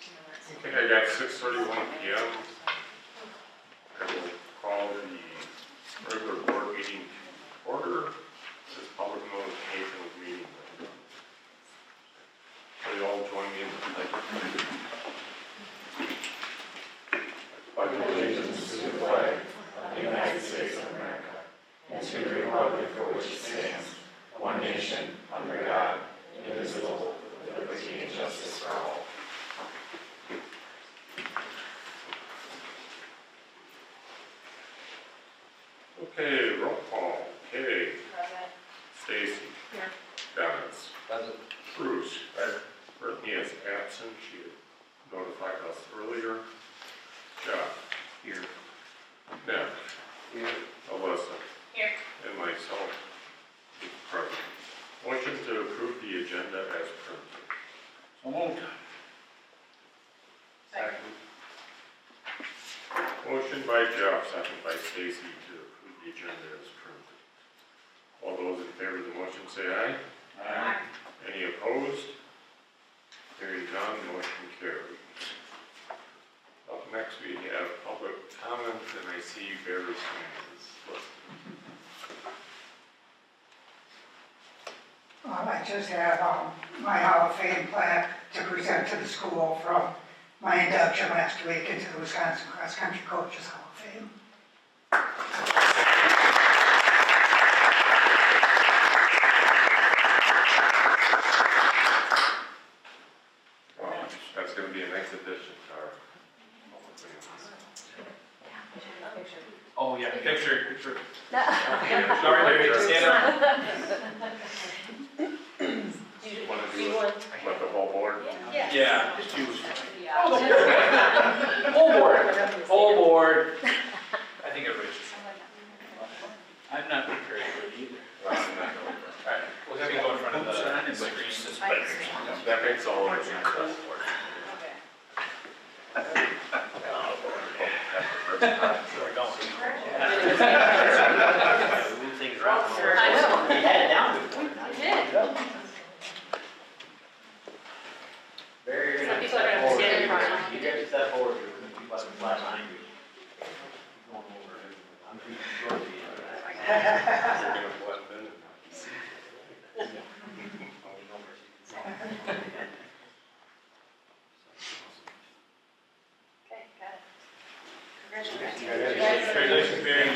Okay, I got 6:31 p.m. I will call the regular board meeting to order. This is public notification of meeting. Will you all join me in the pledge? Pledge allegiance to the flag of the United States of America and to the republic for which it stands, one nation, under God, indivisible, with liberty and justice for all. Okay, roll call. Kay. Present. Stacy. Here. Dennis. Present. Bruce. Brittany is absent. She had notified us earlier. Jeff. Here. Nick. Here. Alyssa. Here. And myself. Present. Motion to approve the agenda as printed. So moved. Second. Motion by Jeff, second by Stacy to approve the agenda as printed. All those in favor of the motion say aye. Aye. Any opposed? Hearing none, motion carries. Up next we have public comment, and I see Barry's hand is listed. I just have my Hall of Fame plaque to present to the school from my induction last week into the Wisconsin Cross Country Coaches Hall of Fame. Wow, that's going to be a nice addition to our public land. Oh, yeah, picture. Okay, Sorry, Larry, stand up. Want to do it with the whole board? Yeah, just use. Yeah. Full board. Full board. I think everybody should. I'm not prepared for it either. Well, I'm not going to. All right, we'll have you go in front of the screen. That makes all of it. We're going. Move things around. I know. You had it down before. I did. Very Some good. people are gonna stand in front. You get to step forward, you're going to keep us flat behind you. Going over. I'm too short to be. Okay, got it. Congratulations, Barry.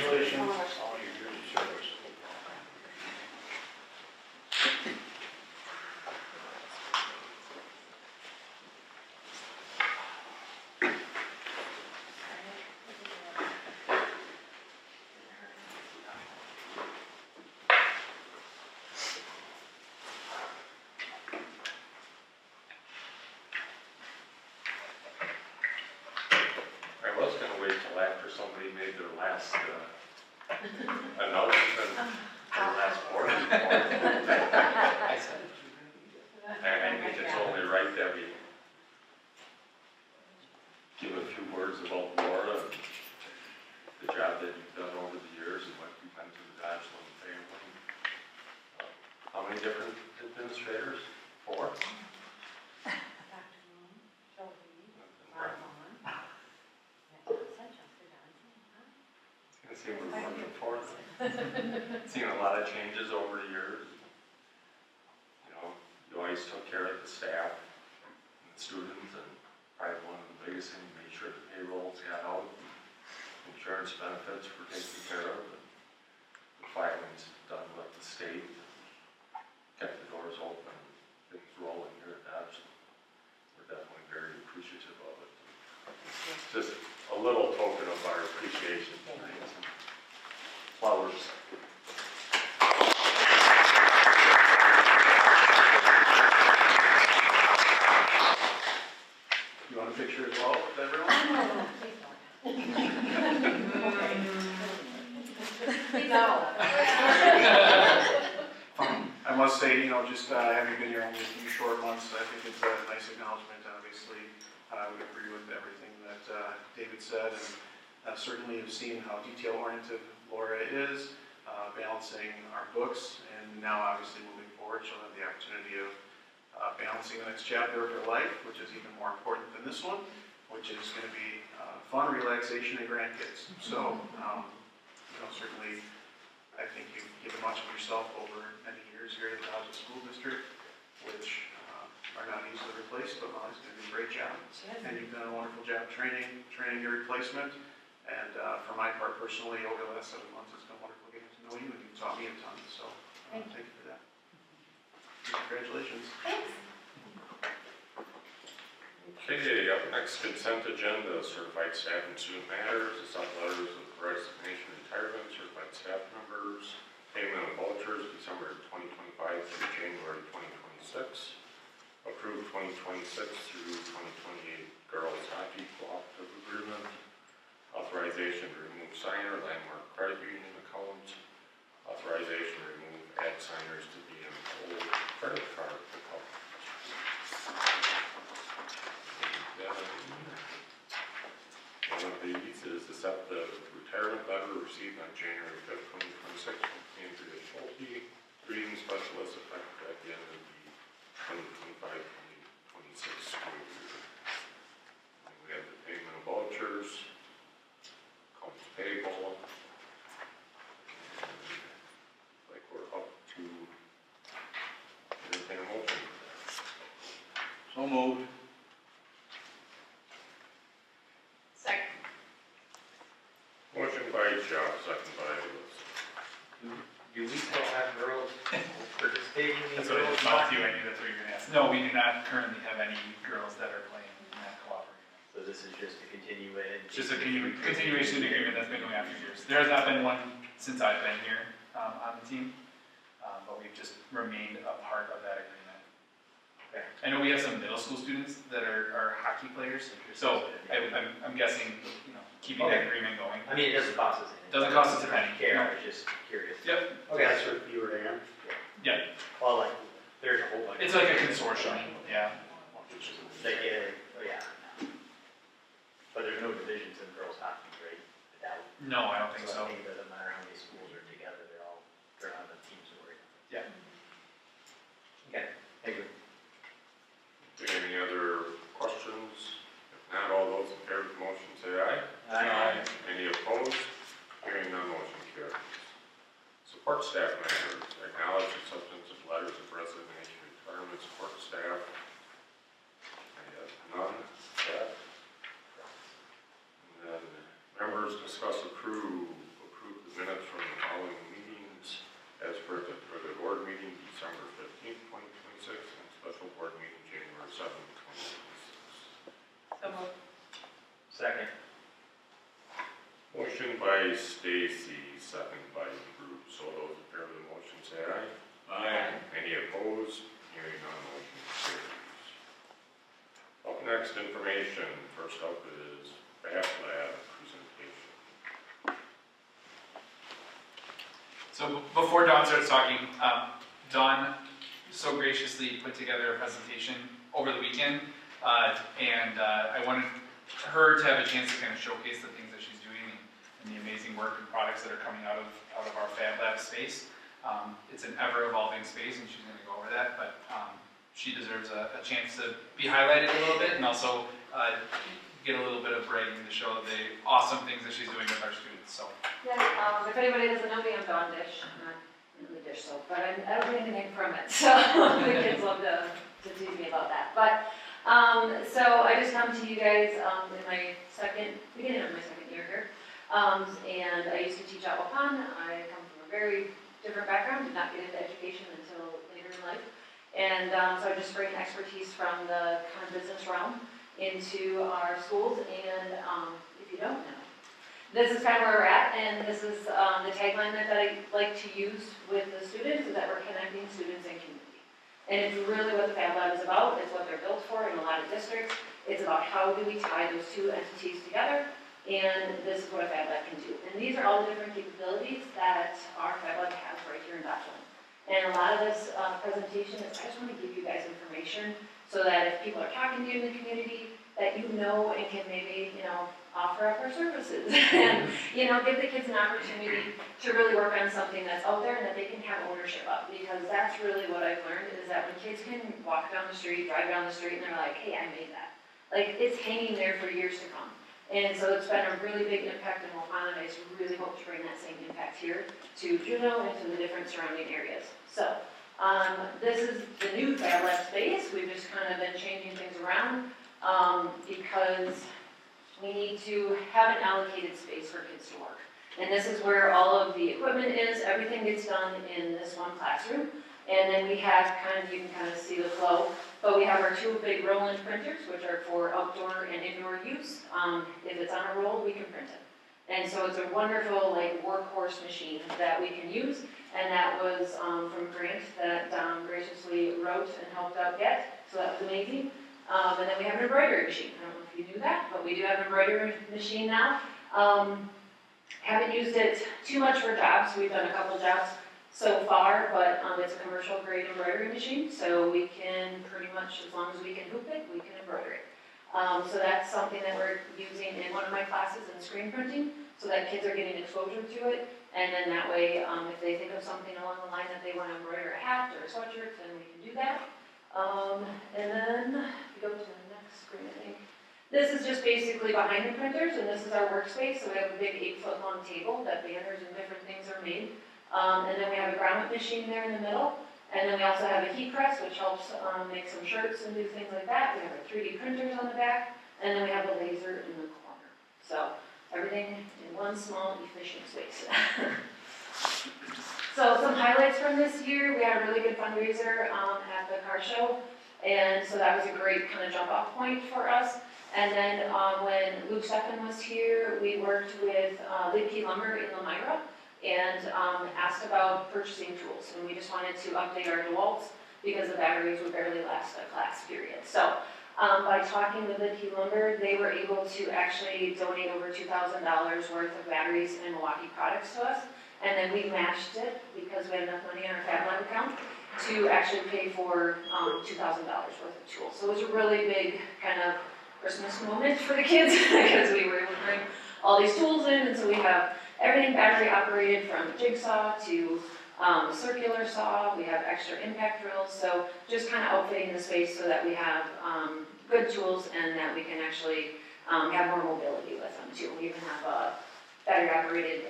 I was going to wait till after somebody made their last announcement, their last board report. And I think it's only right that we give a few words about Laura and the job that you've done over the years and what you've meant to the Dodgeland family. How many different administrators? 4? It seemed we're looking for seen a lot of changes over the years. You know, you always took care of the staff and the students, and probably one of the biggest things, you made sure the payrolls got out, insurance benefits were taken care of, and the filings done with the state, kept the doors open, things rolling here at Dodge. We're definitely very appreciative of it. Just a little token of our appreciation tonight. Flowers. You want a picture as well with everyone? I must say, just having been here only a few short months, I think it's a nice acknowledgement, obviously. I would agree with everything that David said, and certainly have seen how detail-oriented Laura is, balancing our books, and now obviously moving forward, she'll have the opportunity of balancing the next chapter of their life, which is even more important than this one, which is going to be fun, relaxation, and grandkids. So, certainly, I think you've given much of yourself over many years here at the Dodge School District, which are not easily replaced, but Molly's going to do a great job. And you've done a wonderful job training your replacement. And for my part personally, over the last 7 months, it's been wonderful getting to know you, and you've taught me a ton. So, thank you for that. Congratulations. Okay, up next, consent agenda, certified staff and student matters, accept letters of resignation, retirement, certified staff members, payment of vouchers, December 2025 through January 2026, approve 2026 through 2028 girls hockey cooperative agreement, authorization to remove signer, landmark credit union account, authorization to remove ad signers to be in old credit card account. One of these is accept the retirement letter received on January 5th, 2026 from Andrea Schulte, reading specialist effective at the end of the 2025-2026 school year. And we have the payment of vouchers, accounts payable, and like we're up to entertain a motion for that. So moved. Second. Motion by Josh, second by Alyssa. Do we still have girls participating in That's these what I girls? just wanted to, I knew that's what you were gonna ask. No, we do not currently have any girls that are playing in that cooperative. So this is just a continuation? It's just a continuation agreement that's been going on for years. There has not been one since I've been here on the team, but we've just remained a part of that agreement. Okay. I know we have some middle school students that are hockey players, so I'm guessing, keeping that agreement going. I mean, it doesn't cost us anything. Doesn't cost us a penny. Care, No. I was just curious. Yep, Okay. That's for you or Dan? yeah, Well, like, there's a whole bunch. it's like a consortium, yeah. They get, yeah. But there's no divisions in girls hockey, right? That- No, I don't think so. I think it doesn't matter how many schools are together, they're on the teams to work. Yeah. Okay, thank you. Any other questions? If not, all those in favor of the motion say aye. Aye. Any opposed? Hearing none, motion carries. Support staff matters, acknowledge acceptance of letters of resignation, retirement, support staff. I have none, that. And then members discuss approve the minutes from the following meetings as per the board meeting December 15th, 2026, and special board meeting January 7th, 2026. So moved. Second. Motion by Stacy, second by Bruce. So those in favor of the motion say aye. Aye. Any opposed? Hearing none, motion carries. Up next, information. First up is Bath Lab presentation. So before Dawn starts talking, Dawn so graciously put together a presentation over the weekend, and I wanted her to have a chance to kind of showcase the things that she's doing and the amazing work and products that are coming out of our Fab Lab space. It's an ever-evolving space, and she's going to go over that, but she deserves a chance to be highlighted a little bit and also get a little bit of bragging to show the awesome things that she's doing with our students. So. Yeah, if anybody doesn't know me, I'm Dawn Dish. I'm not in the dish soap, but I don't get anything from it, so the kids love to tease me about that. But, so I just come to you guys in my beginning of my second year here. And I used to teach at Waupun. I come from a very different background, did not get into education until later in life. And so I just bring expertise from the kind of business realm into our schools. And if you don't know, this is kind of where we're at, and this is the tagline that I like to use with the students, is that we're connecting students and community. And it's really what the Fab Lab is about. It's what they're built for in a lot of districts. It's about how do we tie those two entities together, and this is what a Fab Lab can do. And these are all the different capabilities that our Fab Lab has right here in Dodgeland. And a lot of this presentation is, I just want to give you guys information so that if people are talking to you in the community, that you know and can maybe, offer up our services. And, give the kids an opportunity to really work on something that's out there and that they can have ownership of. Because that's really what I've learned, is that when kids can walk down the street, drive down the street, and they're like, hey, I made that. Like, it's hanging there for years to come. And so it's been a really big impact in Wolf Island. I just really hope to bring that same impact here to Juneau and to the different surrounding areas. So, this is the new Fab Lab space. We've just kind of been changing things around, because we need to have an allocated space for kids to work. And this is where all of the equipment is. Everything gets done in this one classroom. And then we have you can kind of see the flow, but we have our two big roll-in printers, which are for outdoor and indoor use. If it's on a roll, we can print it. And so it's a wonderful, workhorse machine that we can use. And that was from Grant that Don graciously wrote and helped out get, so that was amazing. And then we have an embroidery machine. I don't know if you knew that, but we do have an embroidery machine now. Haven't used it too much for jobs. We've done a couple jobs so far, but it's a commercial grade embroidery machine, so we can pretty much, as long as we can hoop it, we can embroider it. So that's something that we're using in one of my classes in screen printing, so that kids are getting exposure to it. And then that way, if they think of something along the line that they want to embroider a hat or a sweatshirt, then we can do that. And then, if you go to the next screen, I think. This is just basically behind the printers, and this is our workspace. So we have a big 8-foot long table that banners and different things are made. And then we have a grommet machine there in the middle. And then we also have a heat press, which helps make some shirts and do things like that. We have our 3D printers on the back, and then we have a laser in the corner. So everything in one small, efficient space. So some highlights from this year, we had a really good fundraiser at the car show, and so that was a great kind of jump off point for us. And then when Luke Steffen was here, we worked with Lidke Lumber in Elmira and asked about purchasing tools, and we just wanted to update our DeWalts because the batteries would barely last a class period. So by talking with Lidke Lumber, they were able to actually donate over $2,000 worth of batteries and Milwaukee products to us. And then we matched it because we had enough money in our Fab Lab account to actually pay for $2,000 worth of tools. So it was a really big kind of Christmas moment for the kids because we were able to bring all these tools in. And so we have everything battery operated, from jigsaw to circular saw. We have extra impact drills. So just kind of outfitting the space so that we have good tools and that we can actually have more mobility with them too. We even have a battery-operated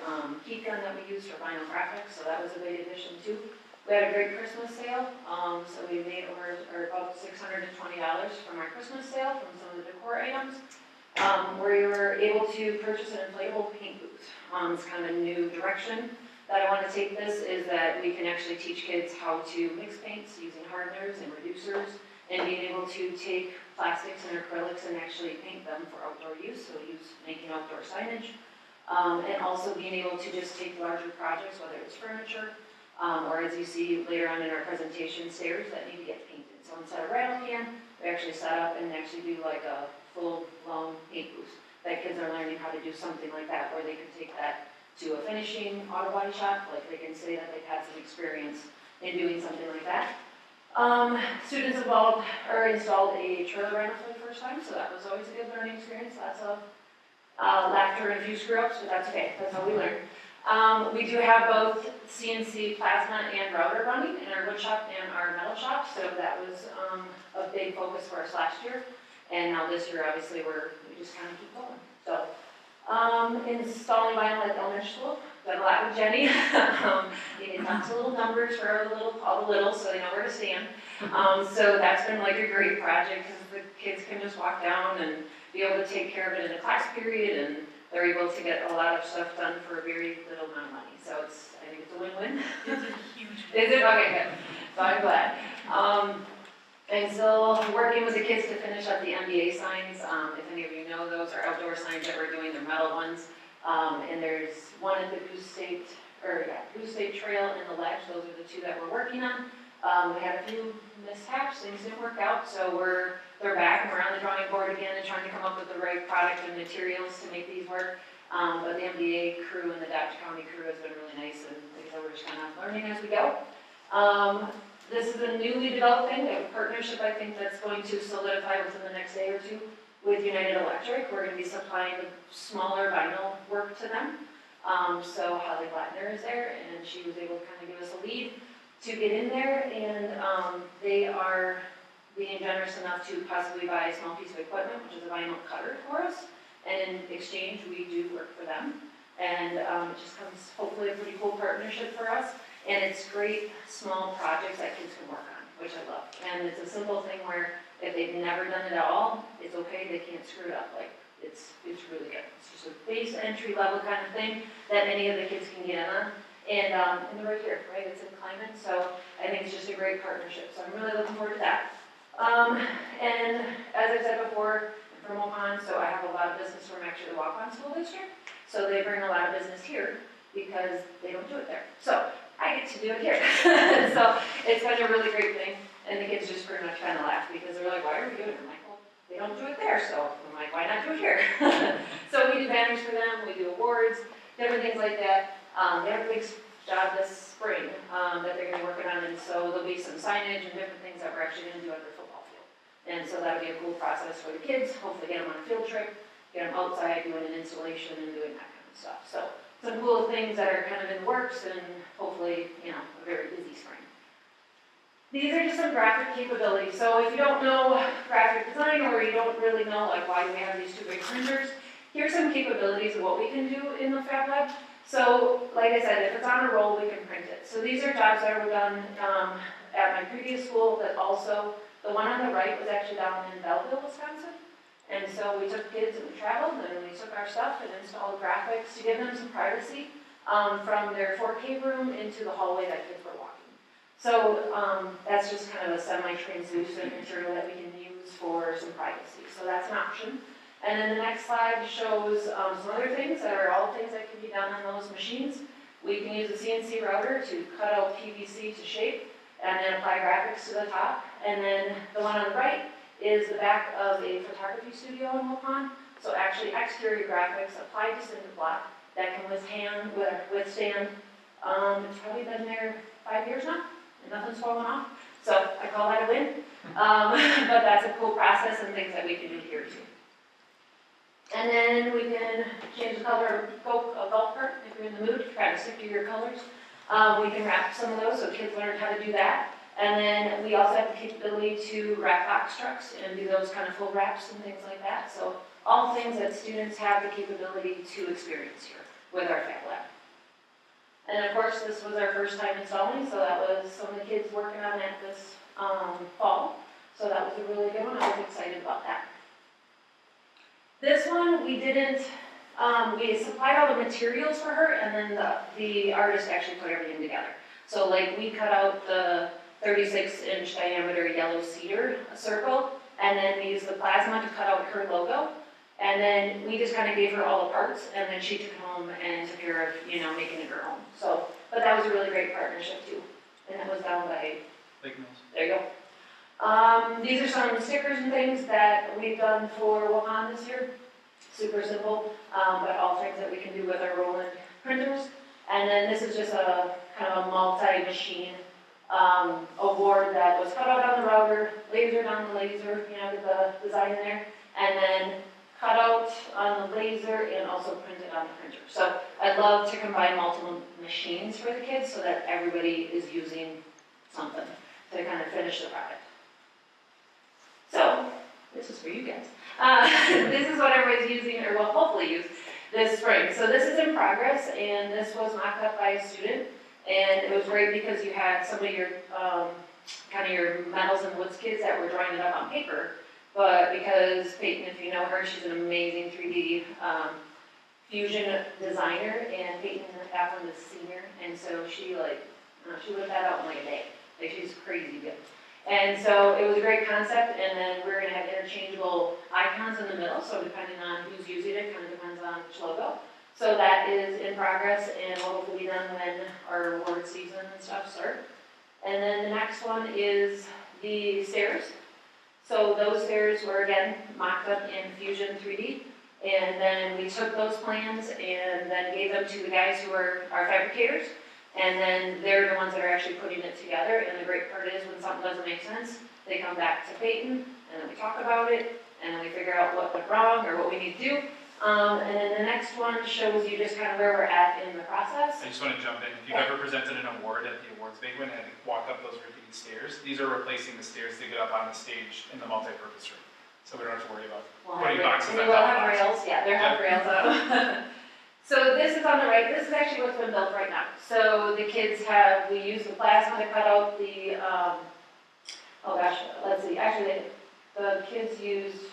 heat gun that we use for vinyl graphics, so that was a big addition too. We had a great Christmas sale, so we made about $620 from our Christmas sale from some of the decor items. We were able to purchase an inflatable paint booth. It's kind of a new direction that I want to take this, is that we can actually teach kids how to mix paints using hardeners and reducers, and being able to take plastics and acrylics and actually paint them for outdoor use, so making outdoor signage. And also being able to just take larger projects, whether it's furniture, or as you see later on in our presentation, stairs that need to get painted. So instead of rattle can, we actually set up and actually do like a full-blown paint booth that kids are learning how to do something like that, where they can take that to a finishing auto body shop, like they can say that they've had some experience in doing something like that. Students installed a trailer rental for the first time, so that was always a good learning experience. Lots of laughter and a few screw-ups, but that's okay, that's how we learn. We do have both CNC plasma and router running in our wood shop and our metal shop, so that was a big focus for us last year. And now this year, obviously, we just kind of keep going. So, installing vinyl at the elementary school, done a lot with Jenny. You need lots of little numbers for all the littles, so they know where to stand. So that's been like a great project, because the kids can just walk down and be able to take care of it in a class period, and they're able to get a lot of stuff done for a very little amount of money. So I think it's a win-win. It's a huge. Is it? Okay, good. So I'm glad. And still working with the kids to finish up the MBA signs. If any of you know, those are outdoor signs that we're doing, they're metal ones. And there's one at the Goose State Trail and the Ledge. Those are the two that we're working on. We had a few mishaps, things didn't work out, so they're back and we're on the drawing board again and trying to come up with the right product and materials to make these work. But the MDA crew and the Dodge County crew has been really nice, and like I said, we're just kind of learning as we go. This is a newly developed thing. We have a partnership, I think, that's going to solidify within the next day or two with United Electric. We're gonna be supplying the smaller vinyl work to them. So Holly Blattner is there, and she was able to kind of give us a lead to get in there, and they are being generous enough to possibly buy a small piece of equipment, which is a vinyl cutter for us, and in exchange, we do work for them. And it just comes, hopefully, a pretty cool partnership for us, and it's great small projects that kids can work on, which I love. And it's a simple thing where if they've never done it at all, it's okay, they can't screw it up, like, it's really good. It's just a base entry level kind of thing that any of the kids can get in on. And they're right here, right, it's in Climate, so I think it's just a great partnership, so I'm really looking forward to that. And as I said before, I'm from Waupun, so I have a lot of business from actually the Waupun School District, so they bring a lot of business here because they don't do it there. So I get to do it here. So it's been a really great thing, and the kids just pretty much kind of laugh because they're like, why are we doing it? I'm like, well, they don't do it there, so I'm like, why not do it here? So we do banners for them, we do awards, different things like that. They have a big job this spring that they're going to be working on, and so there'll be some signage and different things that we're actually going to do at their football field. And so that'll be a cool process for the kids, hopefully get them on a field trip, get them outside doing an installation and doing that kind of stuff. So some cool things that are kind of in the works, and hopefully, you know, a very busy spring. These are just some graphic capabilities. So if you don't know graphic design, or you don't really know like why we have these two big printers, here's some capabilities of what we can do in the Fab Lab. So, like I said, if it's on a roll, we can print it. So these are jobs that were done at my previous school, but also the one on the right was actually down in Belleville, Wisconsin. And so we took kids and we traveled, and we took our stuff and installed graphics to give them some privacy from their 4K room into the hallway that kids were walking. So that's just kind of a semi-translucent material that we can use for some privacy. So that's an option. And then the next slide shows some other things that are all things that can be done on those machines. We can use a CNC router to cut out PVC to shape and then apply graphics to the top. And then the one on the right is the back of a photography studio in Waupun. So actually exterior graphics applied to cinder block that can withstand, it's probably been there 5 years now, and nothing's fallen off. So I call that a win. But that's a cool process and things that we can do here too. And then we can change the color of a golf cart if you're in the mood, kind of stick to your colors. We can wrap some of those so kids learn how to do that. And then we also have the capability to wrap box trucks and do those kind of full wraps and things like that. So all things that students have the capability to experience here with our Fab Lab. And of course, this was our first time installing, so that was some of the kids working on that this fall. So that was a really good one. I was excited about that. This one, we didn't, we supplied all the materials for her, and then the artist actually put everything together. So like we cut out the 36-inch diameter yellow cedar circle, and then we used the plasma to cut out her logo. And then we just kind of gave her all the parts, and then she took it home and took care of, you know, making it her own. So, but that was a really great partnership too. And it was down by, Lake Mills. there you go. These are some stickers and things that we've done for Waupun this year. Super simple, but all things that we can do with our Roland printers. And then this is just a kind of a multi-machine award that was cut out on the router, lasered on the laser, you know, with the design there, and then cut out on the laser and also printed on the printer. So I'd love to combine multiple machines for the kids so that everybody is using something to kind of finish the product. So this is for you guys. This is what everybody's using, or will hopefully use this spring. So this is in progress, and this was mocked up by a student, and it was great because you had some of your kind of your metals and woods kids that were drawing it up on paper. But because Peyton, if you know her, she's an amazing 3D fusion designer, and Peyton Kaplan is a senior, and so she she whipped that out in like a day. Like she's crazy good. And so it was a great concept, and then we're gonna have interchangeable icons in the middle, so depending on who's using it, kind of depends on which logo. So that is in progress, and will hopefully be done when our award season and stuff start. And then the next one is the stairs. So those stairs were again mocked up in Fusion 3D, and then we took those plans and then gave them to the guys who are our fabricators, and then they're the ones that are actually putting it together. And the great part is when something doesn't make sense, they come back to Peyton, and then we talk about it, and then we figure out what went wrong or what we need to do. And then the next one shows you just kind of where we're at in the process. I just want to jump in. If you've ever presented an award at the awards banquet and had to walk up those rickety stairs, these are replacing the stairs to get up on the stage in the multi-purpose room. So we don't have to worry about We'll putting have boxes and on we'll top of have boxes. rails, yeah, there have rails on. So this is on the right, this is actually what's been built right now. So the kids have, we use the plasma to cut out the, oh gosh, let's see, actually, the kids used,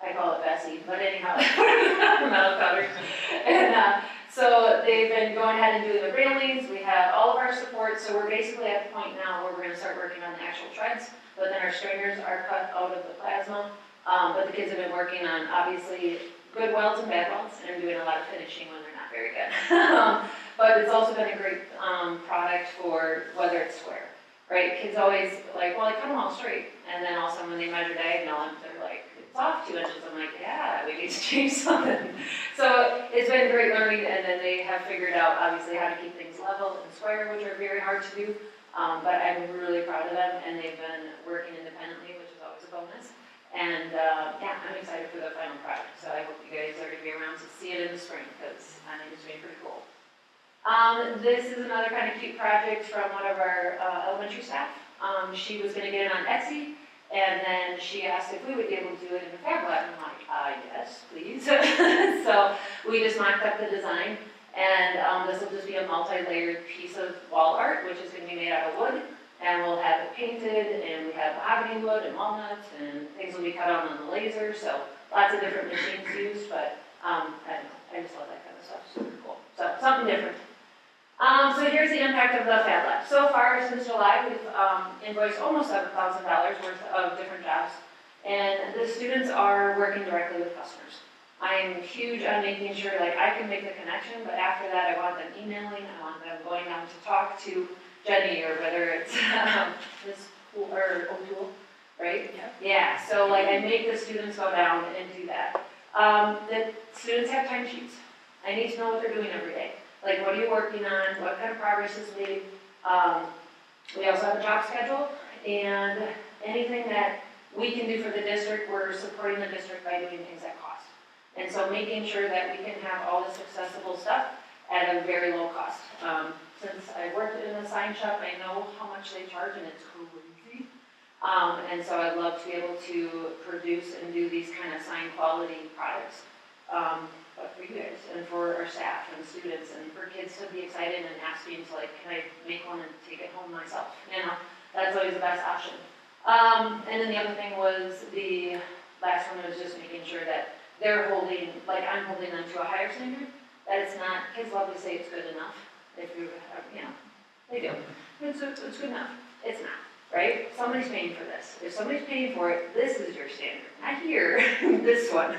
I call it Bessie, but anyhow, metal cutters. And so they've been going ahead and doing the railings, we have all of our support, so we're basically at the point now where we're gonna start working on the actual treads, but then our stringers are cut out of the plasma. But the kids have been working on, obviously, good welds and bad welds, and doing a lot of finishing when they're not very good. But it's also been a great product for whether it's square, right? Kids always like, well, I cut them all straight, and then all of a sudden when they measure diagonal, they're like, it's off 2 inches. I'm like, yeah, we need to change something. So it's been great learning, and then they have figured out, obviously, how to keep things level and square, which are very hard to do. But I'm really proud of them, and they've been working independently, which is always a bonus. And yeah, I'm excited for the final product, so I hope you guys are gonna be around to see it in the spring, because I think it's gonna be pretty cool. This is another kind of cute project from one of our elementary staff. She was gonna get it on Etsy, and then she asked if we would be able to do it in the Fab Lab, and I'm like, yes, please. So we just mocked up the design, and this will just be a multi-layered piece of wall art, which is gonna be made out of wood. And we'll have it painted, and we have mahogany wood and walnuts, and things will be cut out on the laser, so lots of different machines used, but I don't know, I just love that kind of stuff, super cool. So, something different. So here's the impact of the Fab Lab. So far, since July, we've invoiced almost $7,000 worth of different jobs, and the students are working directly with customers. I'm huge on making sure, like, I can make the connection, but after that, I want them emailing, I want them going out to talk to Jenny, or whether it's Miss O'Toole, right? Yeah, so like I make the students go down and do that. The students have timesheets. I need to know what they're doing every day. Like, what are you working on? What kind of progress is made? We also have a job schedule, and anything that we can do for the district, we're supporting the district by doing things at cost. And so making sure that we can have all this accessible stuff at a very low cost. Since I worked in a sign shop, I know how much they charge, and it's crazy. And so I'd love to be able to produce and do these kind of sign quality products. But for you guys, and for our staff and students, and for kids to be excited and asking to like, can I make one and take it home myself? You know, that's always the best option. And then the other thing was the last one was just making sure that they're holding, like I'm holding them to a higher standard, that it's not, kids love to say it's good enough. If you know, they do. It's good enough. It's not, right? Somebody's paying for this. If somebody's paying for it, this is your standard, not here, this one.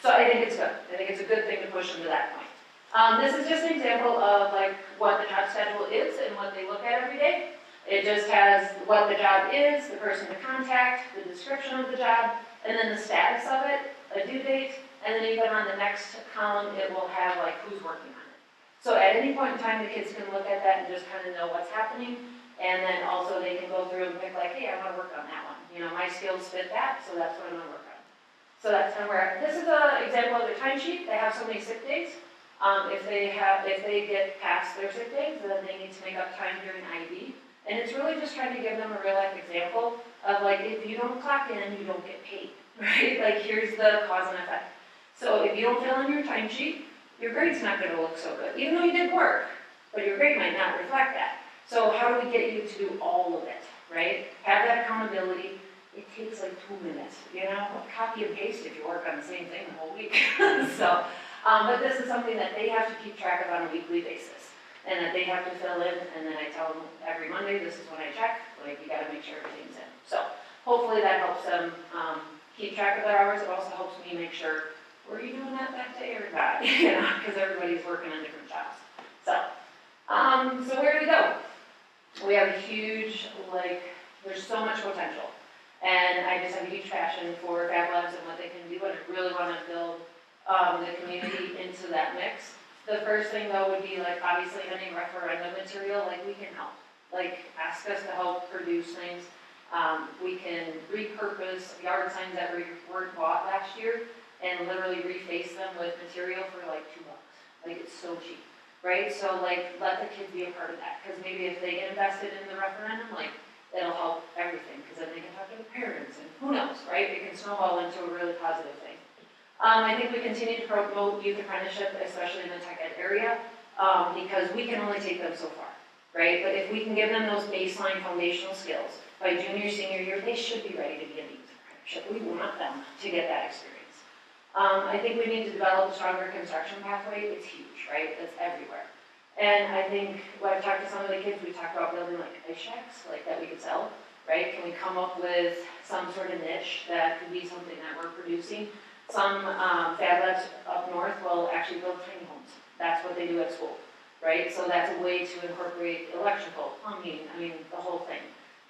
So I think it's good. I think it's a good thing to push them to that point. This is just an example of like what the job schedule is and what they look at every day. It just has what the job is, the person to contact, the description of the job, and then the status of it, a due date, and then even on the next column, it will have like who's working on it. So at any point in time, the kids can look at that and just kind of know what's happening. And then also they can go through and pick like, hey, I want to work on that one. You know, my skills fit that, so that's what I'm going to work on. So that's kind of where, this is an example of their timesheet. They have so many sick days. If they get past their sick days, then they need to make up time during IED. And it's really just trying to give them a real life example of like, if you don't clock in, you don't get paid, right? Like here's the cause and effect. So if you don't fill in your timesheet, your grade's not going to look so good, even though you did work, but your grade might not reflect that. So how do we get you to do all of it, right? Have that accountability. It takes like 2 minutes, you know, copy and paste if you work on the same thing the whole week. So, but this is something that they have to keep track of on a weekly basis, and that they have to fill in, and then I tell them every Monday, this is when I check, like you got to make sure everything's in. So hopefully that helps them keep track of their hours. It also helps me make sure, were you doing that day or not? You know, because everybody's working on different jobs. So, so where do we go? We have a huge, like, there's so much potential. And I just have a huge passion for Fab Labs and what they can do, and I really want to build the community into that mix. The first thing though would be like, obviously any referendum material, like we can help. Like, ask us to help produce things. We can repurpose yard signs that were bought last year and literally reface them with material for like $2. Like, it's so cheap, right? So like, let the kids be a part of that, because maybe if they get invested in the referendum, like, it'll help everything, because then they can talk to the parents, and who knows, right? It can snowball into a really positive thing. I think we continue to promote youth apprenticeship, especially in the tech ed area, because we can only take them so far, right? But if we can give them those baseline foundational skills, by junior, senior year, they should be ready to be in the youth apprenticeship. We want them to get that experience. I think we need to develop a stronger construction pathway. It's huge, right? It's everywhere. And I think, when I've talked to some of the kids, we talked about building like ice shacks, like that we could sell, right? Can we come up with some sort of niche that could be something that we're producing? Some Fab Labs up north will actually build tiny homes. That's what they do at school, right? So that's a way to incorporate electrical, plumbing, I mean, the whole thing.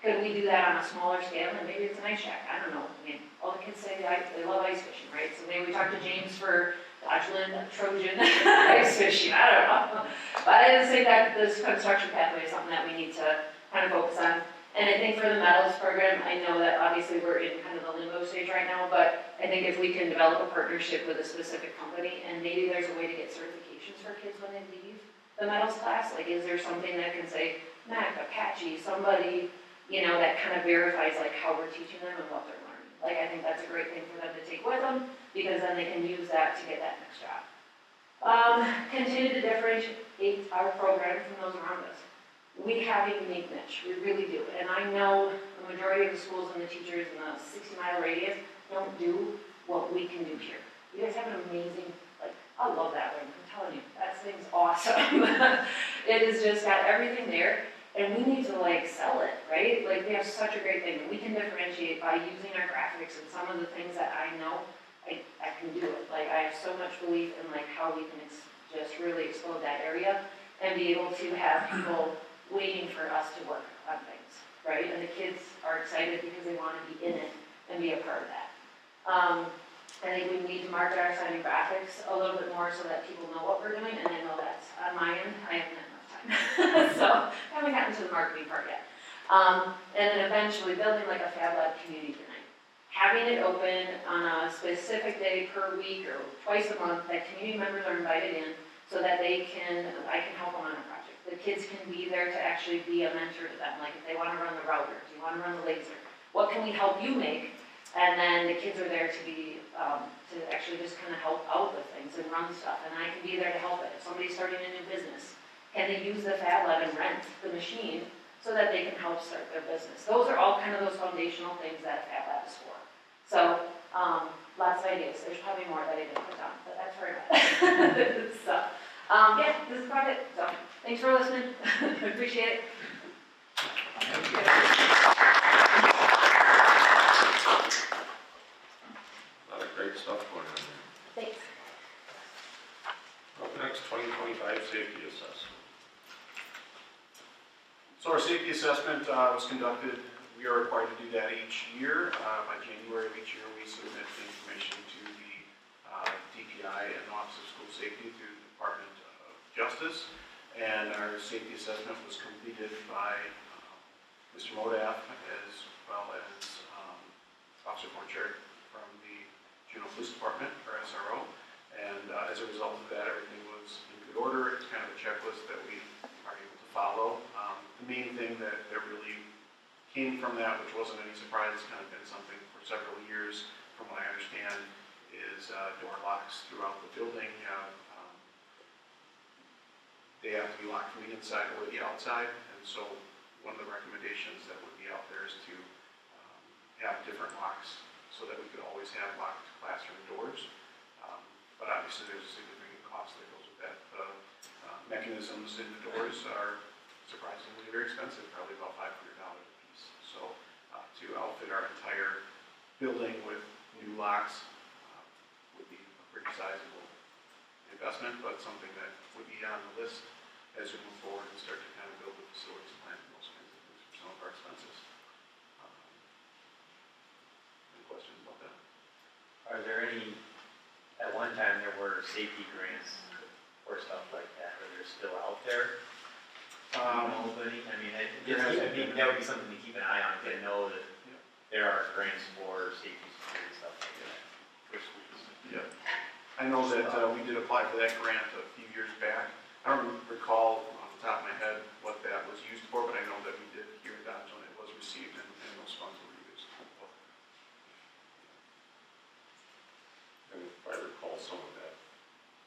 Could we do that on a smaller scale, and maybe it's an ice shack, I don't know. I mean, all the kids say they love ice fishing, right? So maybe we talk to James for Dodgeland, Trojan, ice fishing, I don't know. But I just think that this construction pathway is something that we need to kind of focus on. And I think for the metals program, I know that obviously we're in kind of the limbo stage right now, but I think if we can develop a partnership with a specific company, and maybe there's a way to get certifications for kids when they leave the metals class, like is there something that can say, Mac, Apache, somebody, you know, that kind of verifies like how we're teaching them and what they're learning. Like, I think that's a great thing for them to take with them, because then they can use that to get that next job. Continue to differentiate our program from those around us. We have a unique niche, we really do. And I know the majority of the schools and the teachers in the 60-mile radius don't do what we can do here. You guys have an amazing, like, I love that one, I'm telling you, that thing's awesome. It has just got everything there, and we need to like sell it, right? Like, we have such a great thing, and we can differentiate by using our graphics and some of the things that I know, I can do it. Like, I have so much belief in like how we can just really explode that area and be able to have people waiting for us to work on things, right? And the kids are excited because they want to be in it and be a part of that. I think we need to market our sign and graphics a little bit more so that people know what we're doing, and I know that's on my end, I haven't had enough time. So, I haven't gotten to the marketing part yet. And then eventually building like a Fab Lab community night. Having it open on a specific day per week or twice a month that community members are invited in so that I can help them on a project. The kids can be there to actually be a mentor to them. Like, if they want to run the router, do you want to run the laser? What can we help you make? And then the kids are there to be, to actually just kind of help out with things and run stuff. And I can be there to help it. If somebody's starting a new business, can they use the Fab Lab and rent the machine so that they can help start their business? Those are all kind of those foundational things that a Fab Lab is for. So, lots of ideas. There's probably more that I didn't put down, but that's where I'm at. So, yeah, this is about it. So, thanks for listening. I appreciate it. A lot of great stuff going on there. Thanks. Up next, 2025 safety assessment. So our safety assessment was conducted, we are required to do that each year. By January of each year, we submit the information to the DPI and the Office of School Safety through the Department of Justice. And our safety assessment was completed by Mr. Modaf as well as Officer Borchardt from the Juneau Police Department, or SRO. And as a result of that, everything was in good order. It's kind of a checklist that we are able to follow. The main thing that really came from that, which wasn't any surprise, it's kind of been something for several years, from what I understand, is door locks throughout the building. They have to be locked from the inside or the outside, and so one of the recommendations that would be out there is to have different locks so that we could always have locked classroom doors. But obviously there's a significant cost that goes with that. The mechanisms in the doors are surprisingly very expensive, probably about $500 a piece. So to outfit our entire building with new locks would be a pretty sizable investment, but something that would be on the list as we move forward and start to kind of build the facilities plan and those kinds of things for some of our expenses. Any questions about that? Are there any, at one time there were safety grants for stuff like that, are they still out there? Albany, I mean, that would be something to keep an eye on, to know that there are grants for safety, security, stuff like that for schools. Yeah. I know that we did apply for that grant a few years back. I don't recall off the top of my head what that was used for, but I know that we did here at Dodge when it was received and those funds were used. And if I recall, some of that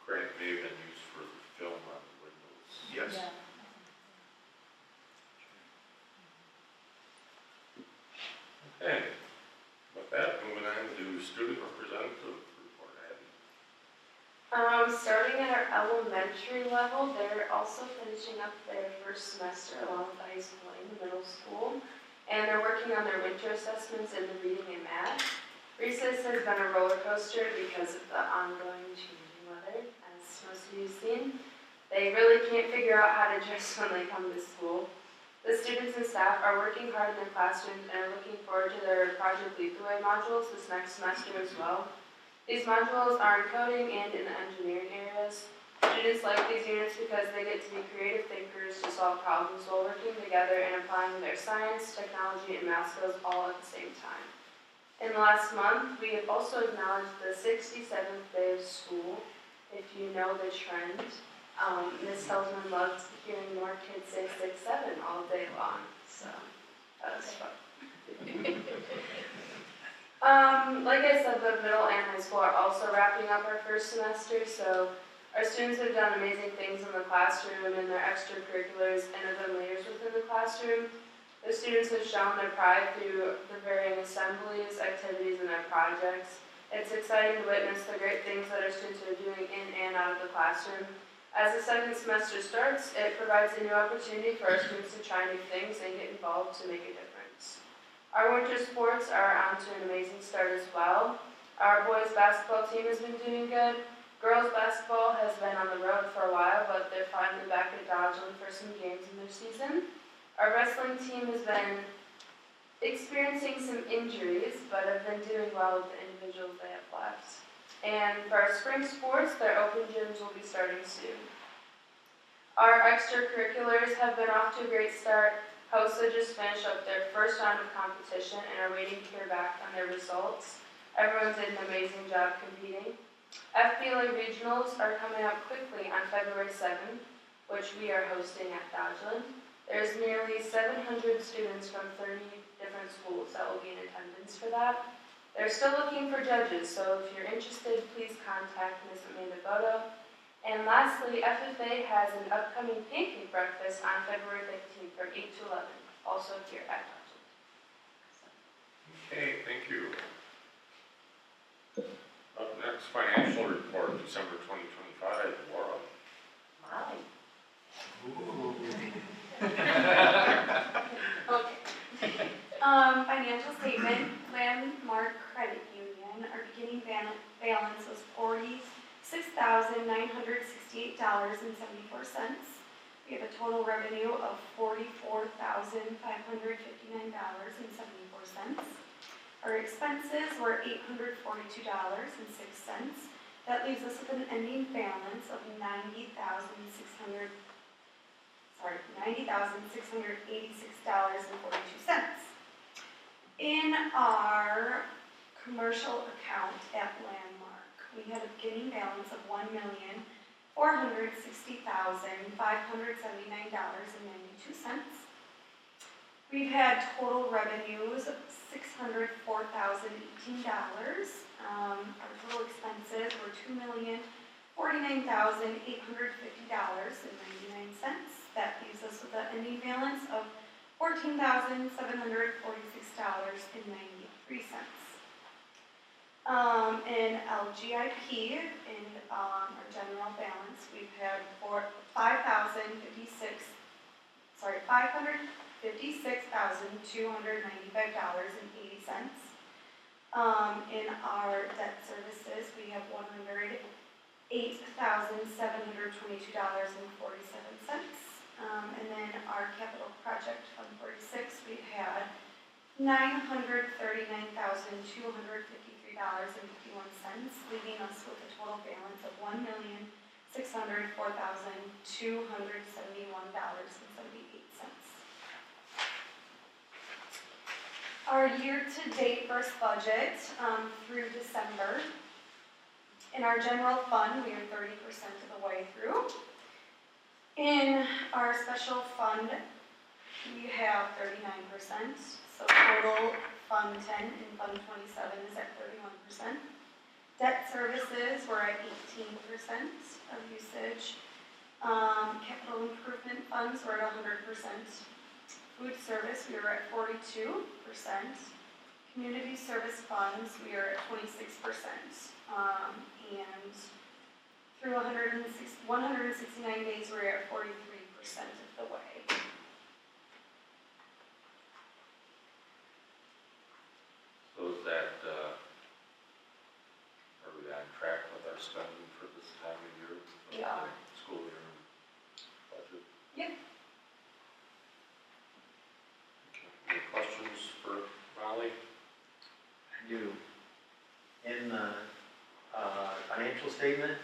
grant may have been used for the film on the windows. Yes. Okay, with that, moving on to student representative report. Starting at our elementary level, they're also finishing up their first semester along with the high school and the middle school. And they're working on their winter assessments in the reading and math. Recess has been a roller coaster because of the ongoing changing weather, as most of you have seen. They really can't figure out how to dress when they come to school. The students and staff are working hard in their classrooms and are looking forward to their Project Lead the Way modules this next semester as well. These modules are in coding and in the engineering areas. Students like these units because they get to be creative thinkers to solve problems while working together and applying their science, technology, and math skills all at the same time. In the last month, we have also acknowledged the 67th day of school. If you know the trend, Ms. Helsman loved hearing more kids say 6-7 all day long, so that was fun. Like I said, the middle and high school are also wrapping up our first semester, so our students have done amazing things in the classroom and their extracurriculars and have been leaders within the classroom. The students have shown their pride through the varying assemblies, activities, and their projects. It's exciting to witness the great things that our students are doing in and out of the classroom. As the second semester starts, it provides a new opportunity for our students to try new things and get involved to make a difference. Our winter sports are on to an amazing start as well. Our boys basketball team has been doing good. Girls basketball has been on the road for a while, but they're finally back at Dodgeland for some games in their season. Our wrestling team has been experiencing some injuries, but have been doing well with the individuals they have left. And for our spring sports, their open gyms will be starting soon. Our extracurriculars have been off to a great start. HOSA just finished up their first round of competition and are waiting to hear back on their results. Everyone did an amazing job competing. FBLA regionals are coming up quickly on February 7th, which we are hosting at Dodgeland. There's nearly 700 students from 30 different schools that will be in attendance for that. They're still looking for judges, so if you're interested, please contact Ms. Amanda Bodo. And lastly, FFA has an upcoming pancake breakfast on February 15th from 8 to 11, also here at Dodgeland. Okay, thank you. Up next, financial report, December 2025, Laura. Wow. Okay. Financial statement, Landmark Credit Union, our beginning balance was $46,968.74. We have a total revenue of $44,559.74. Our expenses were $842.06. That leaves us with an ending balance of $90,686.42. In our commercial account at Landmark, we had a beginning balance of $1,460,579.92. We've had total revenues of $604,018. Our total expenses were $2,049,850.99. That leaves us with an ending balance of $14,746.93. In LGIP, in our general balance, we've had $556,295.80. In our debt services, we have $108,722.47. And then our capital project fund 46, we had $939,253.51, leaving us with a total balance of $1,604,271.78. our year-to-date first budget through December. In our general fund, we are 30% of the way through. In our special fund, we have 39%, so total Fund 10 and Fund 27 is at 31%. Debt services, we're at 18% of usage. Capital improvement funds, we're at 100%. Food service, we are at 42%. Community service funds, we are at 26%. And through 169 days, we're at 43% of the way. So is that, are we on track with our spending for this time of year? We are. School year budget? Yep. Okay, any questions for Molly? I do. In the financial statement,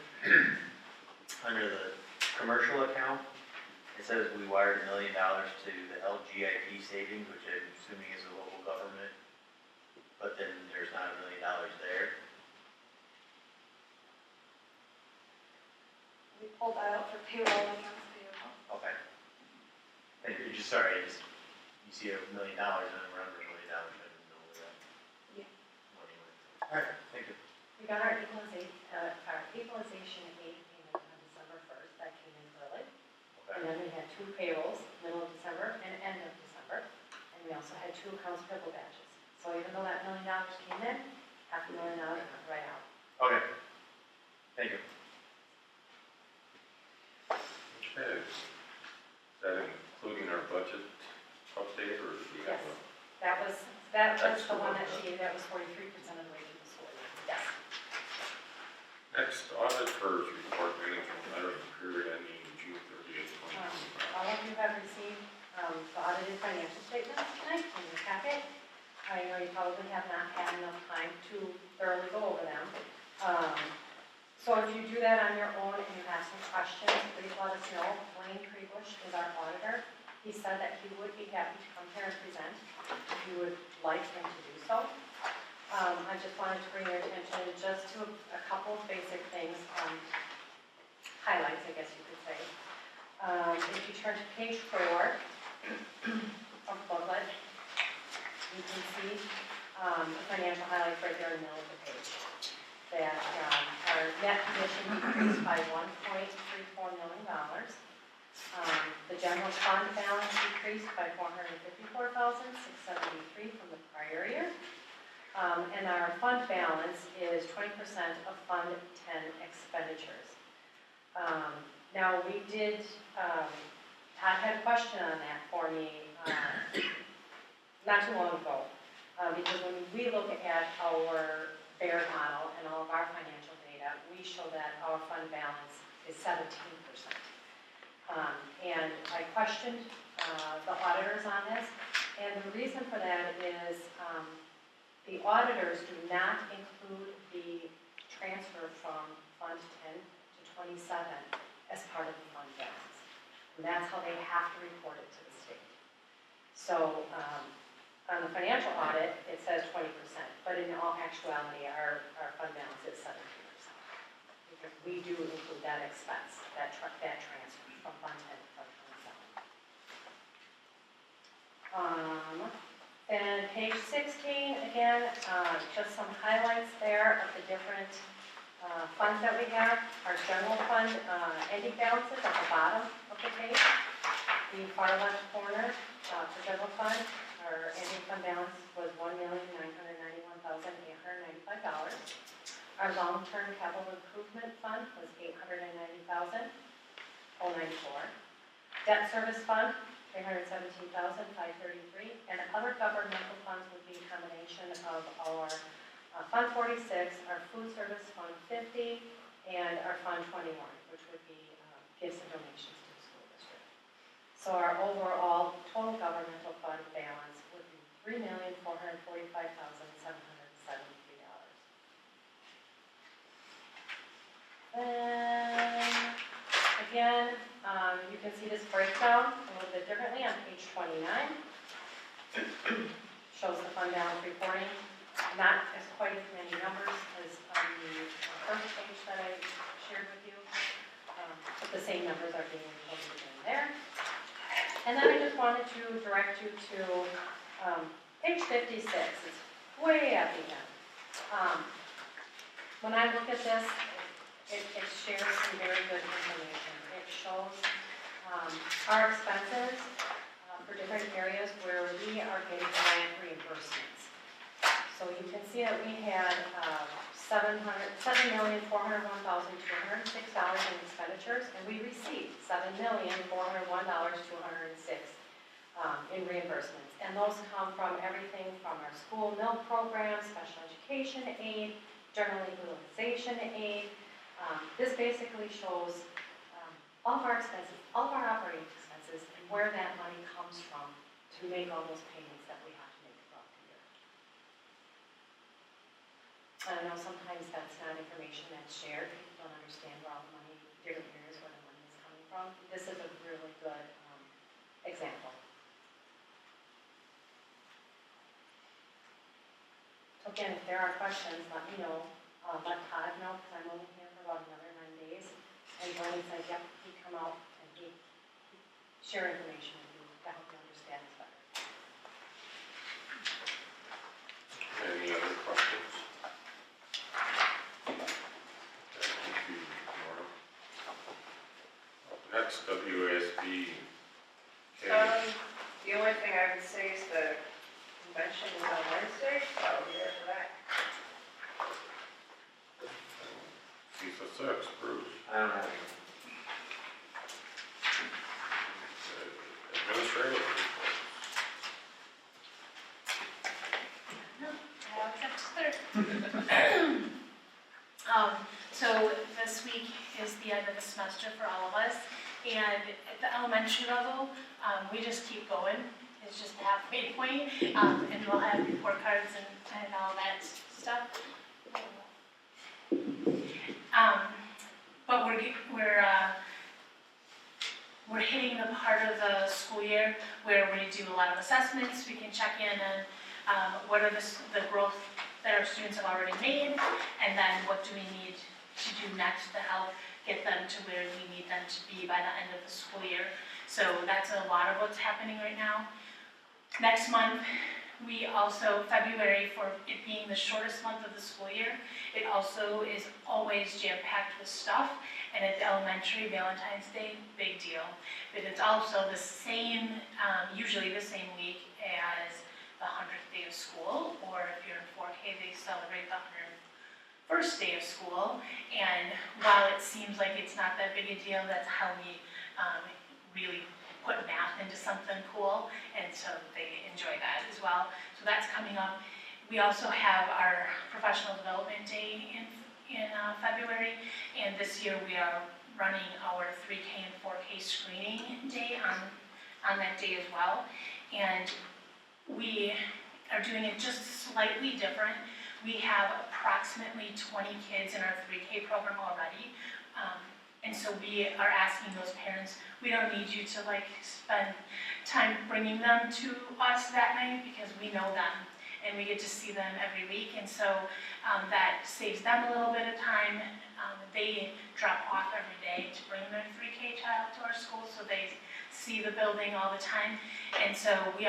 under the commercial account, it says we wired $1 million to the LGIP savings, which I'm assuming is a local government, but then there's not $1 million there. We pulled that out for payroll and accounts payable. Okay. Thank you. Just sorry, you see $1 million and then we're under $1 million. I didn't know where that Yeah. money went. All right, thank you. We got our equalization aid payment on December 1st, that came in early. And then we had 2 payrolls, middle of December and end of December. And we also had 2 accounts payable batches. So even though that $1 million came in, $500,000 went right out. Okay. Thank you. Okay, is that including our budget update, or do we have a? Yes. That's the one that she gave, that was 43% of the way to the school year. Yes. Next, auditor's report, management letter of period ending June 30th, 2025. All of you have received the audited financial statements tonight in your packet. I know you probably have not had enough time to thoroughly go over them. So if you do that on your own and you have some questions, please let us know. Wayne Prebush is our auditor. He said that he would be happy to come here and present if you would like him to do so. I just wanted to bring your attention just to a couple of basic things, highlights, I guess you could say. If you turn to page 4 of the booklet, you can see the financial highlights right there in the middle of the page. That our net position decreased by $1.34 million. The general fund balance decreased by $454,673 from the prior year. And our fund balance is 20% of Fund 10 expenditures. Now we did, Todd had a question on that for me not too long ago. Because when we look at our BEAR model and all of our financial data, we show that our fund balance is 17%. And I questioned the auditors on this, and the reason for that is the auditors do not include the transfer from Fund 10 to 27 as part of the fund balance. And that's how they have to report it to the state. So on the financial audit, it says 20%, but in all actuality, our fund balance is 17%. Because we do include that expense, that transfer from Fund 10 to Fund 27. Then page 16, again, just some highlights there of the different funds that we have. Our general fund ending balances at the bottom of the page. The far left corner for general fund, our ending fund balance was $1,991,895. Our long-term capital improvement fund was $890,094. Debt service fund, $317,533, and other governmental funds would be a combination of our Fund 46, our food service Fund 50, and our Fund 21, which would be gifts and donations to the school district. So our overall total governmental fund balance would be $3,445,773. Then, again, you can see this breakdown a little bit differently on page 29. shows the fund balance reporting. Not as quite as many numbers as on the first page that I shared with you, but the same numbers are being reported in there. And then I just wanted to direct you to page 56. It's way at the end. When I look at this, it shares some very good information. It shows our expenses for different areas where we are getting grant reimbursements. So you can see that we had $7,401,206 in expenditures, and we received $7,401,206 in reimbursements. And those come from everything from our school milk program, special education aid, general utilization aid. This basically shows all of our expenses, all of our operating expenses, and where that money comes from to make all those payments that we have to make throughout the year. I know sometimes that's not information that's shared. People don't understand where all the money, different areas where the money is coming from. This is a really good example. So again, if there are questions, let me know. Let Todd know, because I'm only here for about another 9 days. And Bernie said, yep, he'd come out and he'd share information with you to help you understand this better. Any other questions? Thank you, Nora. Up next, WASB. Okay. The only thing I would say is the convention is on Wednesday, so I'll be there for that. CISA 6, Bruce. I don't have any. Administrative So this week is the end of the semester for all of us, and at the elementary level, we just keep going. It's just the halfway point, and we'll have report cards and all that stuff. But we're hitting the part of the school year where we do a lot of assessments. We can check in on what are the growth that our students have already made, and then what do we need to do next to help get them to where we need them to be by the end of the school year. So that's a lot of what's happening right now. Next month, we also, February, for it being the shortest month of the school year, it also is always jam-packed with stuff. And at the elementary, Valentine's Day, big deal. But it's also the same, usually the same week as the 100th day of school, or if you're in 4K, they celebrate the 101st day of school. And while it seems like it's not that big a deal, that's how we really put math into something cool, and so they enjoy that as well. So that's coming up. We also have our professional development day in February, and this year we are running our 3K and 4K screening day on that day as well. And we are doing it just slightly different. We have approximately 20 kids in our 3K program already. And so we are asking those parents, we don't need you to spend time bringing them to us that night because we know them and we get to see them every week. And so that saves them a little bit of time. They drop off every day to bring their 3K child to our school so they see the building all the time. And so we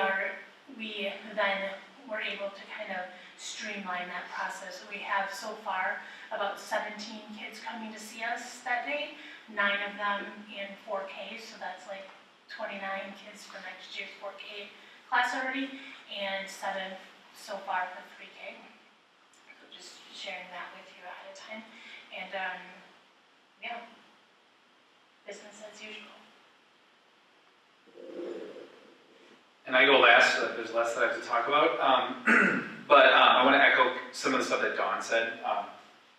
then were able to kind of streamline that process. We have so far about 17 kids coming to see us that day, 9 of them in 4K, so that's like 29 kids for next year's 4K class already, and 7 so far for 3K. So just sharing that with you ahead of time. And yeah, business as usual. And I go last, so there's less that I have to talk about. But I want to echo some of the stuff that Dawn said.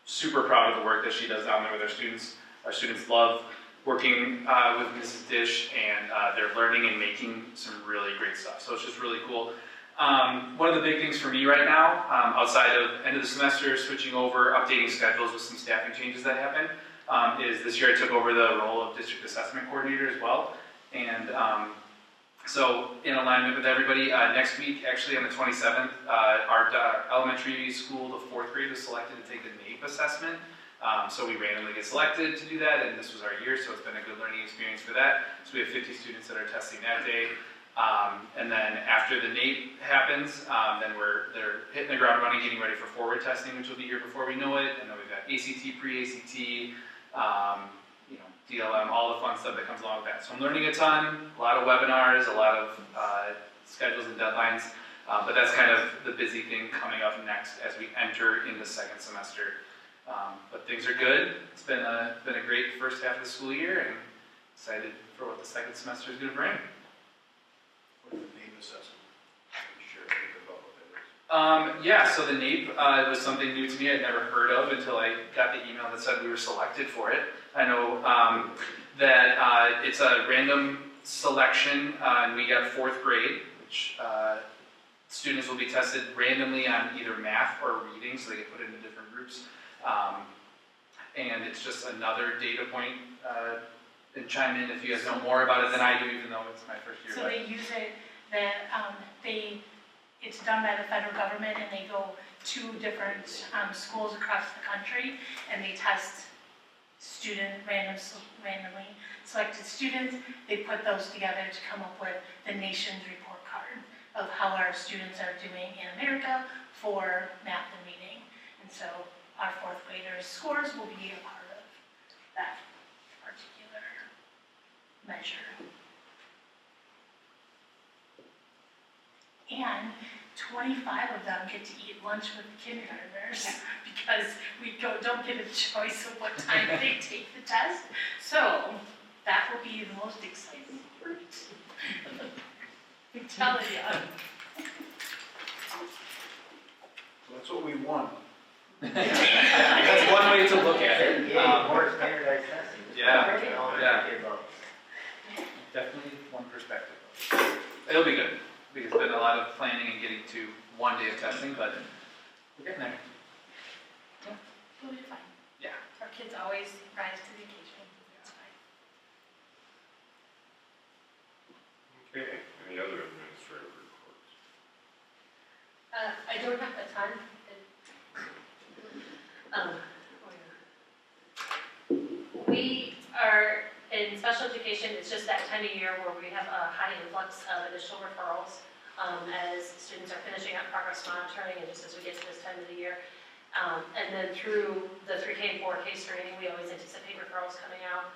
Super proud of the work that she does down there with our students. Our students love working with Mrs. Dish, and they're learning and making some really great stuff. So it's just really cool. One of the big things for me right now, outside of end of the semester, switching over, updating schedules with some staffing changes that happen, is this year I took over the role of district assessment coordinator as well. And So in alignment with everybody, next week, actually on the 27th, our elementary school, the 4th grade, was selected to take the NAEP assessment. So we randomly get selected to do that, and this was our year, so it's been a good learning experience for that. So we have 50 students that are testing that day. And then after the NAEP happens, then they're hitting the ground running, getting ready for forward testing, which will be here before we know it. And then we've got ACT, pre-ACT, DLM, all the fun stuff that comes along with that. So I'm learning a ton, a lot of webinars, a lot of schedules and deadlines. But that's kind of the busy thing coming up next as we enter into second semester. But things are good. It's been a great first half of the school year, and excited for what the second semester is going to bring. What is the NAEP assessment? Can you share a bit about what that is? Yeah, so the NAEP was something new to me I'd never heard of until I got the email that said we were selected for it. I know that it's a random selection, and we got 4th grade, which students will be tested randomly on either math or reading, so they get put into different groups. And it's just another data point, and chime in if you guys know more about it than I do, even though it's my first year. So they use it, it's done by the federal government, and they go to different schools across the country, and they test randomly selected students. They put those together to come up with the nation's report card of how our students are doing in America for math and reading. And so our 4th graders' scores will be a part of that particular measure. And 25 of them get to eat lunch with the kindergartners because we don't get a choice of what time they take the test. So that will be the most exciting part. I'm telling you. So that's what we want. That's one way to look at it. Yeah, more standardized testing. Yeah. Definitely one perspective. It'll be good, because there's been a lot of planning and getting to one day of testing, but we're getting there. We'll be fine. Yeah. Our kids always rise to the occasion. It's fine. Okay, any other administrative reports? I don't have a ton. We are, in special education, it's just that time of year where we have a high influx of initial referrals as students are finishing up progress monitoring and just as we get to this time of the year. And then through the 3K and 4K screening, we always anticipate referrals coming out.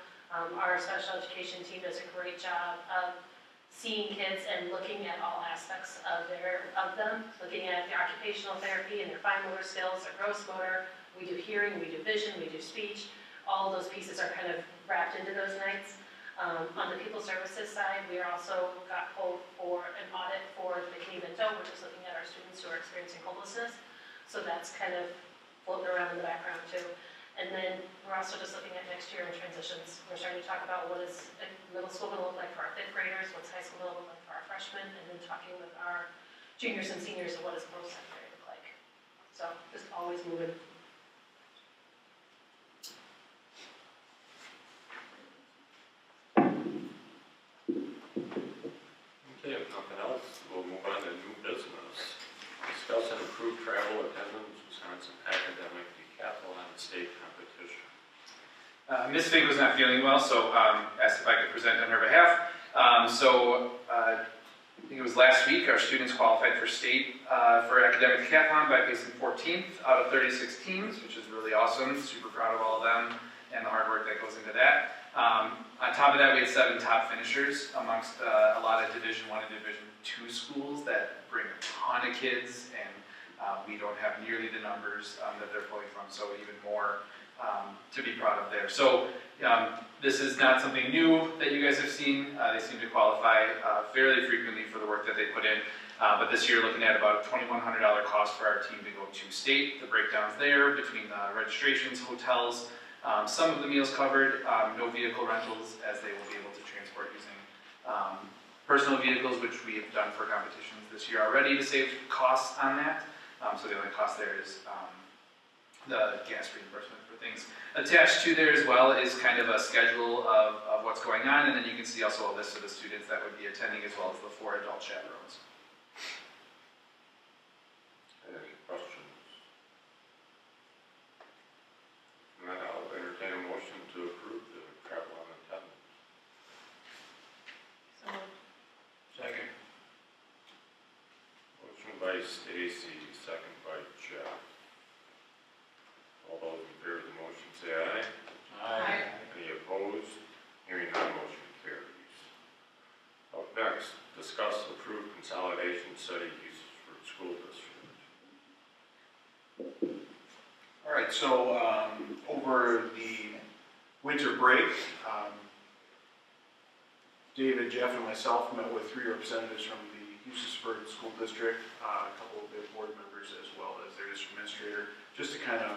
Our special education team does a great job of seeing kids and looking at all aspects of them, looking at the occupational therapy and their fine motor skills, their gross motor. We do hearing, we do vision, we do speech. All those pieces are kind of wrapped into those nights. On the people services side, we are also got pulled for an audit for the McKinney-Vento, which is looking at our students who are experiencing homelessness. So that's kind of floating around in the background too. And then we're also just looking at next year in transitions. We're starting to talk about what is middle school going to look like for our 5th graders, what's high school going to look like for our freshmen, and then talking with our juniors and seniors of what does post-secondary look like. So just always moving. Okay, if nothing else, we'll move on to new business. Discuss and approve travel attendance Wisconsin academic decathlon state competition. Ms. Fink was not feeling well, so asked if I could present on her behalf. I think it was last week, our students qualified for state for academic decathlon by placing 14th out of 36 teams, which is really awesome. Super proud of all of them and the hard work that goes into that. On top of that, we had 7 top finishers amongst a lot of Division I and Division II schools that bring a ton of kids, and we don't have nearly the numbers that they're pulling from, so even more to be proud of there. So this is not something new that you guys have seen. They seem to qualify fairly frequently for the work that they put in. But this year, looking at about a $2,100 cost for our team to go to state. The breakdowns there between the registrations, hotels, some of the meals covered, no vehicle rentals, as they will be able to transport using personal vehicles, which we have done for competitions this year already to save costs on that. So the only cost there is the gas reimbursement for things. Attached to there as well is kind of a schedule of what's going on, and then you can see also a list of the students that would be attending as well as the 4 adult chaperones. Any questions? Not, I'll entertain a motion to approve the travel and attendance. So moved. Second. Motion by Stacy, second by Jeff. All those in favor of the motion say aye. Aye. Any opposed? Hearing none, motion carries. Up next, discuss approved consolidation study uses for the school district. All right, so over the winter break, David, Jeff, and myself met with 3 representatives from the Hughesford School District, a couple of their board members as well as their district administrator, just to kind of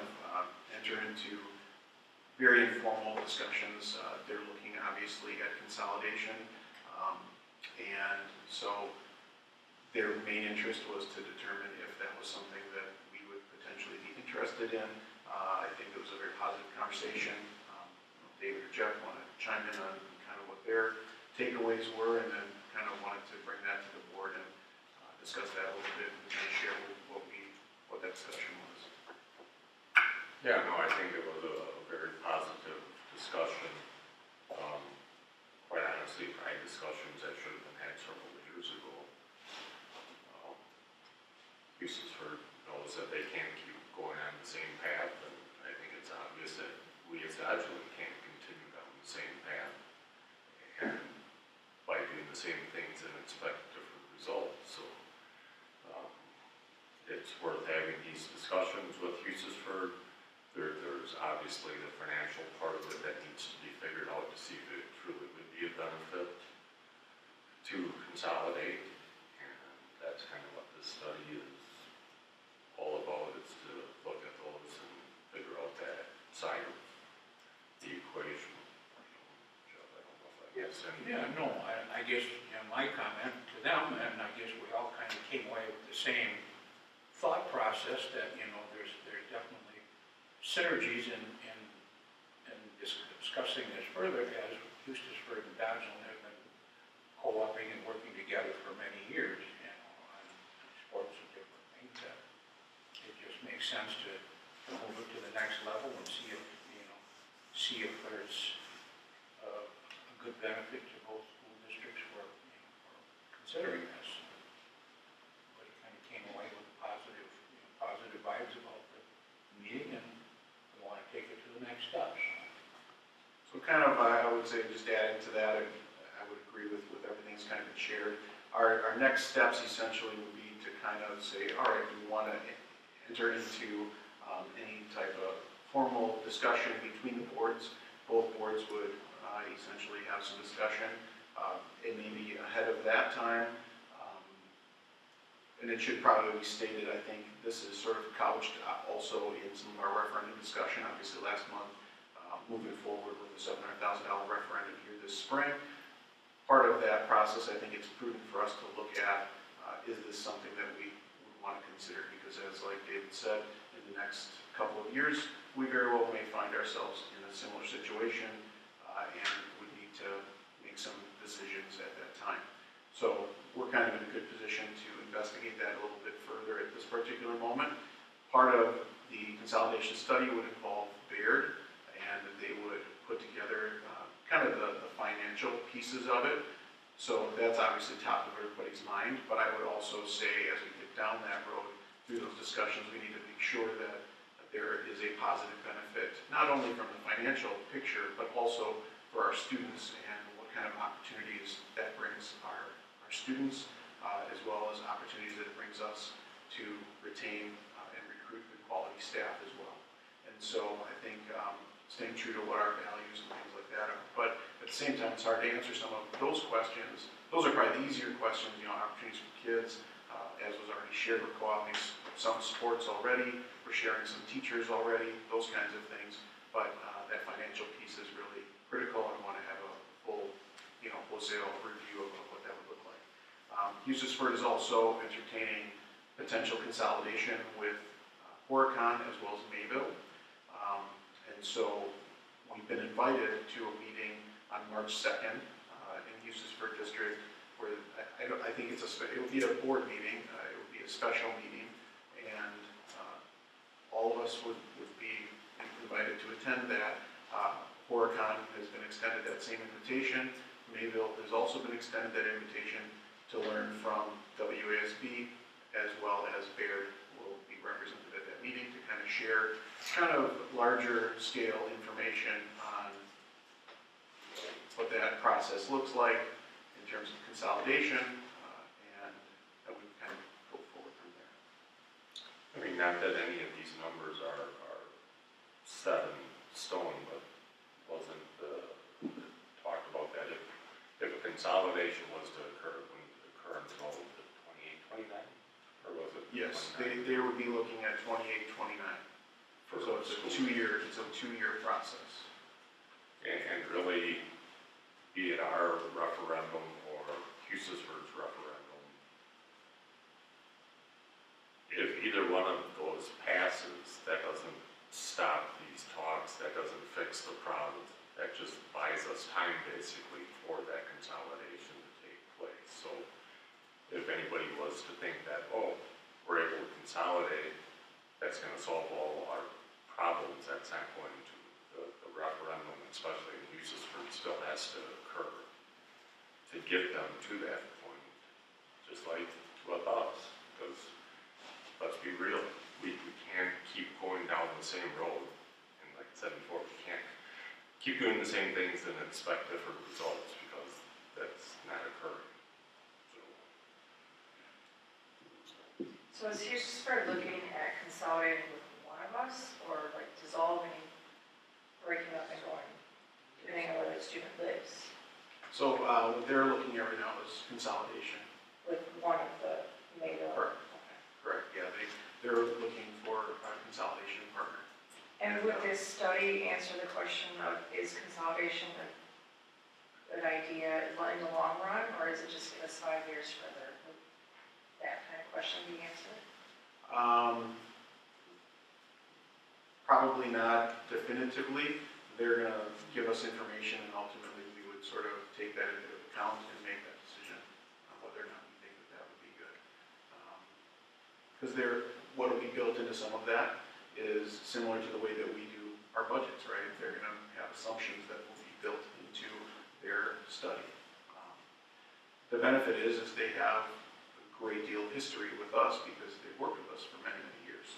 enter into very informal discussions. They're looking obviously at consolidation, and so their main interest was to determine if that was something that we would potentially be interested in. I think it was a very positive conversation. David or Jeff want to chime in on kind of what their takeaways were, and then kind of wanted to bring that to the board and discuss that a little bit and kind of share what that discussion was. Yeah, no, I think it was a very positive discussion. Quite honestly, probably discussions that should have been had several years ago. Hughesford knows that they can't keep going on the same path, and I think it's obvious that we as Agilent can't continue down the same path. And by doing the same things and expect different results, so it's worth having these discussions with Hughesford. There's obviously the financial part of it that needs to be figured out to see if it truly would be a benefit to consolidate, and that's kind of what this study is all about, is to look at those and figure out that side of the equation. Jeff, I don't know if I guess any. Yeah, no, I guess, you know, my comment to them, and I guess we all kind of came away with the same thought process that, you know, there's definitely synergies in discussing this further, as Hughesford and Dodgeville have been co-oping and working together for many years, you know, on sports and different things. That it just makes sense to move it to the next level and see if, you know, there's a good benefit to both school districts for, you know, for considering this. But it kind of came away with positive, you know, positive vibes about the meeting, and we want to take it to the next steps. So kind of, I would say, just adding to that, I would agree with everything that's kind of been shared. Our next steps essentially would be to kind of say, all right, do we want to enter into any type of formal discussion between the boards? Both boards would essentially have some discussion. It may be ahead of that time, and it should probably be stated, I think this is sort of couched also in some of our referendum discussion, obviously last month, moving forward with the $700,000 referendum here this spring. Part of that process, I think it's prudent for us to look at, is this something that we would want to consider? Because as like David said, in the next couple of years, we very well may find ourselves in a similar situation, and would need to make some decisions at that time. So we're kind of in a good position to investigate that a little bit further at this particular moment. Part of the consolidation study would involve Baird, and they would put together kind of the financial pieces of it. So that's obviously top of everybody's mind, but I would also say as we get down that road through those discussions, we need to make sure that there is a positive benefit, not only from the financial picture, but also for our students and what kind of opportunities that brings our students, as well as opportunities that it brings us to retain and recruit good quality staff as well. And so I think staying true to what our values and things like that are. But at the same time, it's hard to answer some of those questions. Those are probably the easier questions, you know, opportunities for kids, as was already shared, we're co-opting some sports already, we're sharing some teachers already, those kinds of things. But that financial piece is really critical, and want to have a full, you know, wholesale review of what that would look like. Hughesford is also entertaining potential consolidation with Horicon as well as Mayville. And so we've been invited to a meeting on March 2nd in Eustisford District where I think it would be a board meeting, it would be a special meeting, and all of us would be invited to attend that. Horicon has been extended that same invitation. Mayville has also been extended that invitation to learn from WASB, as well as Baird will be represented at that meeting to kind of share kind of larger scale information on what that process looks like in terms of consolidation, and that we kind of go forward from there. I mean, not that any of these numbers are set in stone, but wasn't talked about that if a consolidation was to occur, when the current goal was 28, 29, or was it? Yes, 29? they would be looking at 28, 29. So it's a two-year process. And really, be it our referendum or Eustisford's referendum, if either one of those passes, that doesn't stop these talks, that doesn't fix the problem. That just buys us time basically for that consolidation to take place. So if anybody was to think that, oh, we're able to consolidate, that's going to solve all our problems, that's not going to. The referendum, especially in Eustisford, still has to occur to get them to that point, just like with us. Because let's be real, we can't keep going down the same road. And like I said before, we can't keep doing the same things and expect different results because that's not occurring. So is Eustisford looking at consolidating with one of us, or like dissolving, breaking up and going, depending on where the student lives, So what they're looking at right now is consolidation. with one of the Mayville? Correct. Okay. Correct, yeah, they're looking for a consolidation partner. And would this study answer the question of, is consolidation a good idea in the long run, or is it just give us 5 years further? Would that kind of question be answered? Probably not definitively. They're gonna give us information and ultimately we would sort of take that into account and make that decision on whether or not we think that would be good. Because what will be built into some of that is similar to the way that we do our budgets, right? They're gonna have assumptions that will be built into their study. The benefit is they have a great deal of history with us because they've worked with us for many, many years,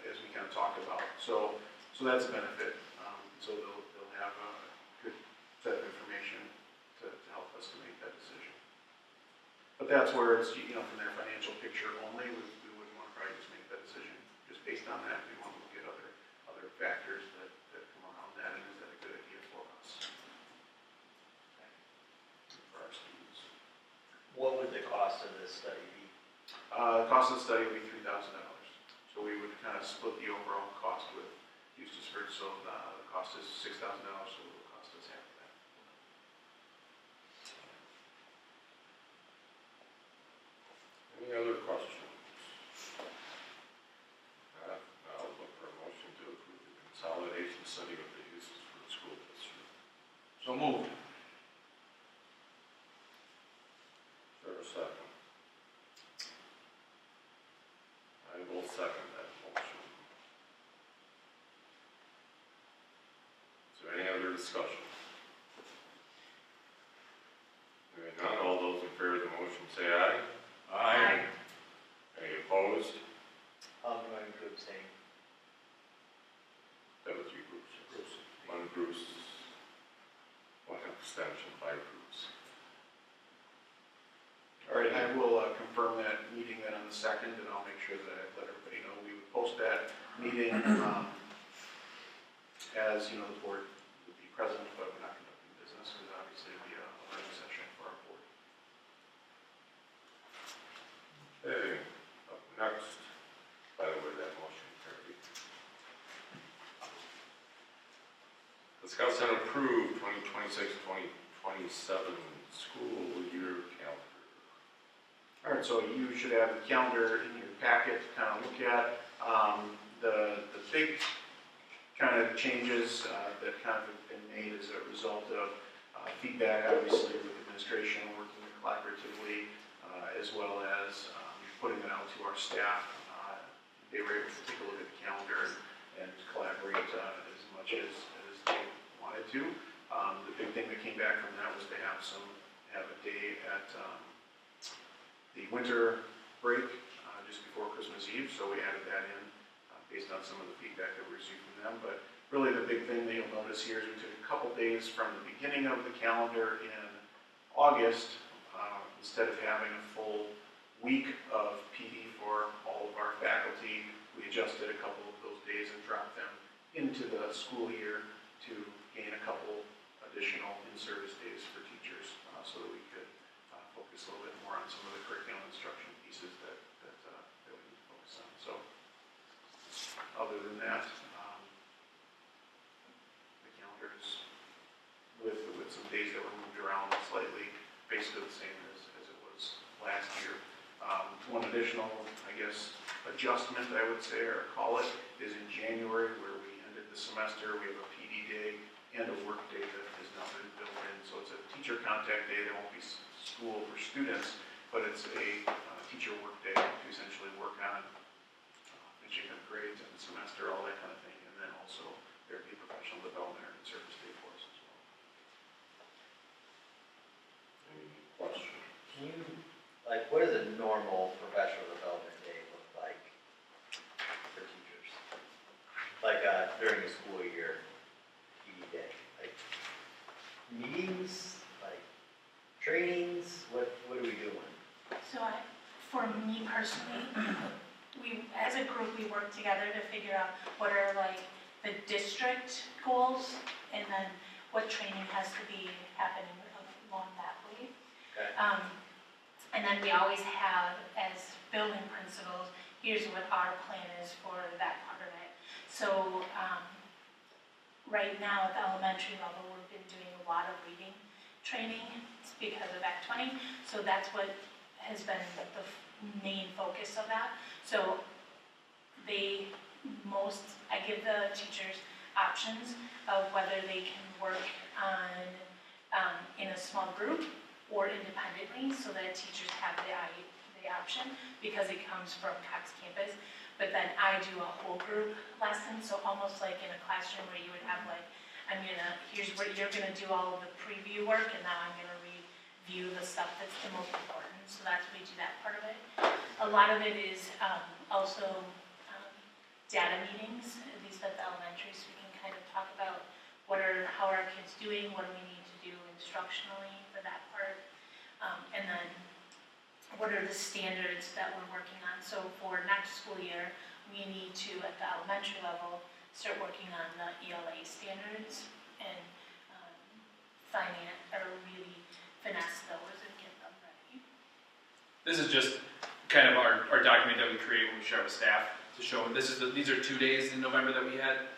as we kind of talked about. So that's a benefit. So they'll have a good set of information to help us to make that decision. But that's where it's, from their financial picture only, we wouldn't want to probably just make that decision just based on that. We want to look at other factors that come around that, and is that a good idea for us? For our students. What would the cost of this study be? The cost of the study would be $3,000. So we would kind of split the overall cost with Eustisford. So the cost is $6,000, so it will cost us half of that. Any other questions? I'll look for a motion to approve the consolidation study of the Eustisford School District. So moved. Is there a second? I will second that motion. Is there any other discussion? Hearing none, all those in favor of the motion say aye. Aye. Any opposed? I'm going to abstain. That was you, Bruce. One Bruce, one abstention by Bruce. All right, I will confirm that meeting then on the 2nd, and I'll make sure that I let everybody know. We would post that meeting as, the board would be present, but we're not conducting business because obviously it'd be a learning session for our board. Okay, up next, by the way, that motion carried. Discuss and approve 2026-2027 school year calendar. All right, so you should have the calendar in your packet to kind of look at. The big kind of changes that kind of have been made as a result of feedback, obviously, with administration, working collaboratively, as well as putting it out to our staff. They were able to take a look at the calendar and collaborate as much as they wanted to. The big thing that came back from that was to have a day at the winter break just before Christmas Eve, so we added that in based on some of the feedback that we received from them. But really the big thing that you'll notice here is we took a couple days from the beginning of the calendar in August, instead of having a full week of PD for all of our faculty, we adjusted a couple of those days and dropped them into the school year to gain a couple additional in-service days for teachers so that we could focus a little bit more on some of the curriculum instruction pieces that we need to focus on. So other than that, the calendar is with some days that were moved around slightly, basically the same as it was last year. One additional, I guess, adjustment, I would say, or call it, is in January, where we ended the semester. We have a PD day and a work day that has now been built in. So it's a teacher contact day. There won't be school for students, but it's a teacher work day to essentially work on finishing up grades and the semester, all that kind of thing. And then also there'd be professional development and service day for us as well. Any questions? Can you, like, what does a normal professional development day look like for teachers? Like, during the school year, PD day, like, meetings, like, trainings, what are we doing? So for me personally, as a group, we work together to figure out what are like the district goals and then what training has to be happening along that way. Okay. And then we always have, as building principals, here's what our plan is for that part of it. So right now at the elementary level, we've been doing a lot of reading training because of Act 20. So that's what has been the main focus of that. So I give the teachers options of whether they can work on in a small group or independently, so that teachers have the option because it comes from Cox Campus. But then I do a whole group lesson, so almost like in a classroom where you would have like, here's where you're gonna do all of the preview work, and now I'm gonna review the stuff that's the most important. So that's we do that part of it. A lot of it is also data meetings, at least at the elementary, so we can kind of talk about how are our kids doing, what do we need to do instructionally for that part, and then what are the standards that we're working on. So for next school year, we need to, at the elementary level, start working on the ELA standards and really finesse those and get them ready. This is just kind of our document that we create when we share with staff to show. These are 2 days in November that we had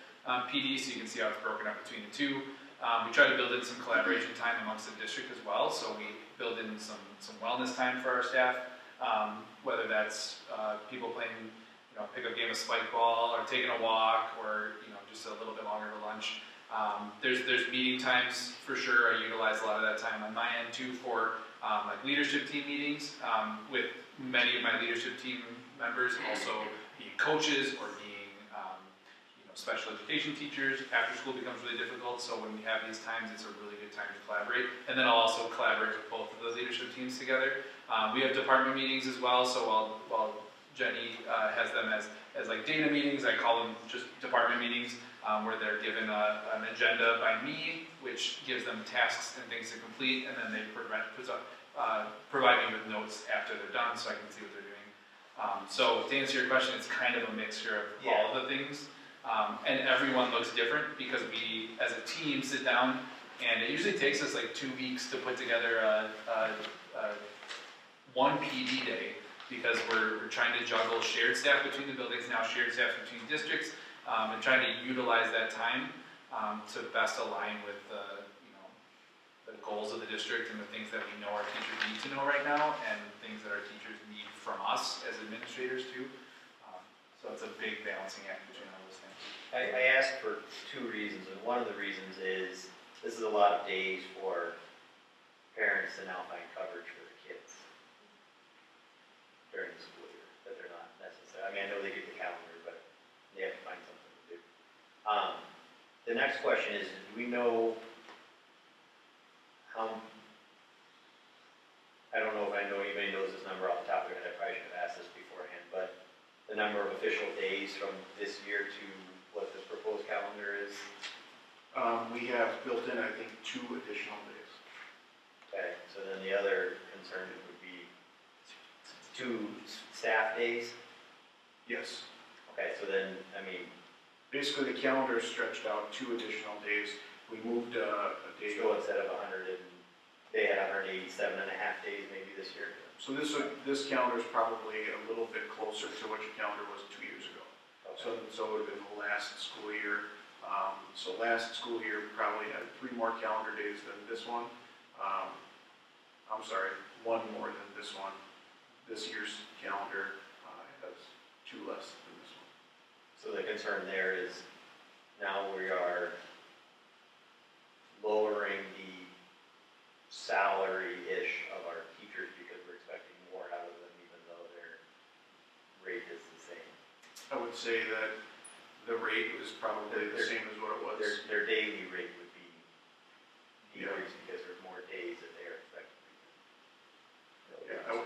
PD, so you can see how it's broken up between the two. We try to build in some collaboration time amongst the district as well, so we build in some wellness time for our staff, whether that's people playing, pick up game of spike ball, or taking a walk, or just a little bit longer to lunch. There's meeting times for sure. I utilize a lot of that time on my end too for like leadership team meetings with many of my leadership team members also being coaches or being special education teachers. After school becomes really difficult, so when we have these times, it's a really good time to collaborate. And then I'll also collaborate with both of the leadership teams together. We have department meetings as well, so while Jenny has them as like data meetings, I call them just department meetings, where they're given an agenda by me, which gives them tasks and things to complete, and then they provide me with notes after they're done so I can see what they're doing. So to answer your question, it's kind of a mixture of all of the things. And everyone looks different because we, as a team, sit down, and it usually takes us like 2 weeks to put together one PD day because we're trying to juggle shared staff between the buildings, now shared staff between districts, and trying to utilize that time to best align with the goals of the district and the things that we know our teachers need to know right now, and things that our teachers need from us as administrators too. So it's a big balancing act between all those things. I asked for two reasons, and one of the reasons is, this is a lot of days for parents to now find coverage for the kids during the school year, that they're not necessarily, I mean, I know they get the calendar, but they have to find something to do. The next question is, do we know how, I don't know if I know anybody knows this number off the top of their head, I probably should have asked this beforehand, but the number of official days from this year to what the proposed calendar is? We have built in, I think, 2 additional days. Okay, so then the other concern would be 2 staff days? Yes. Okay, so then, I mean, Basically, the calendar is stretched out 2 additional days. We moved a day. so instead of 100 and, they had 187 and a half days maybe this year? So this calendar is probably a little bit closer to what your calendar was 2 years ago. Okay. So it would have been the last school year. So last school year probably had 3 more calendar days than this one. I'm sorry, 1 more than this one. This year's calendar has 2 less than this one. So the concern there is now we are lowering the salary-ish of our teachers because we're expecting more out of them even though their rate is the same. I would say that the rate is probably the same as what it was. Their daily rate would be decreased because there's more days that they are expecting. Yeah,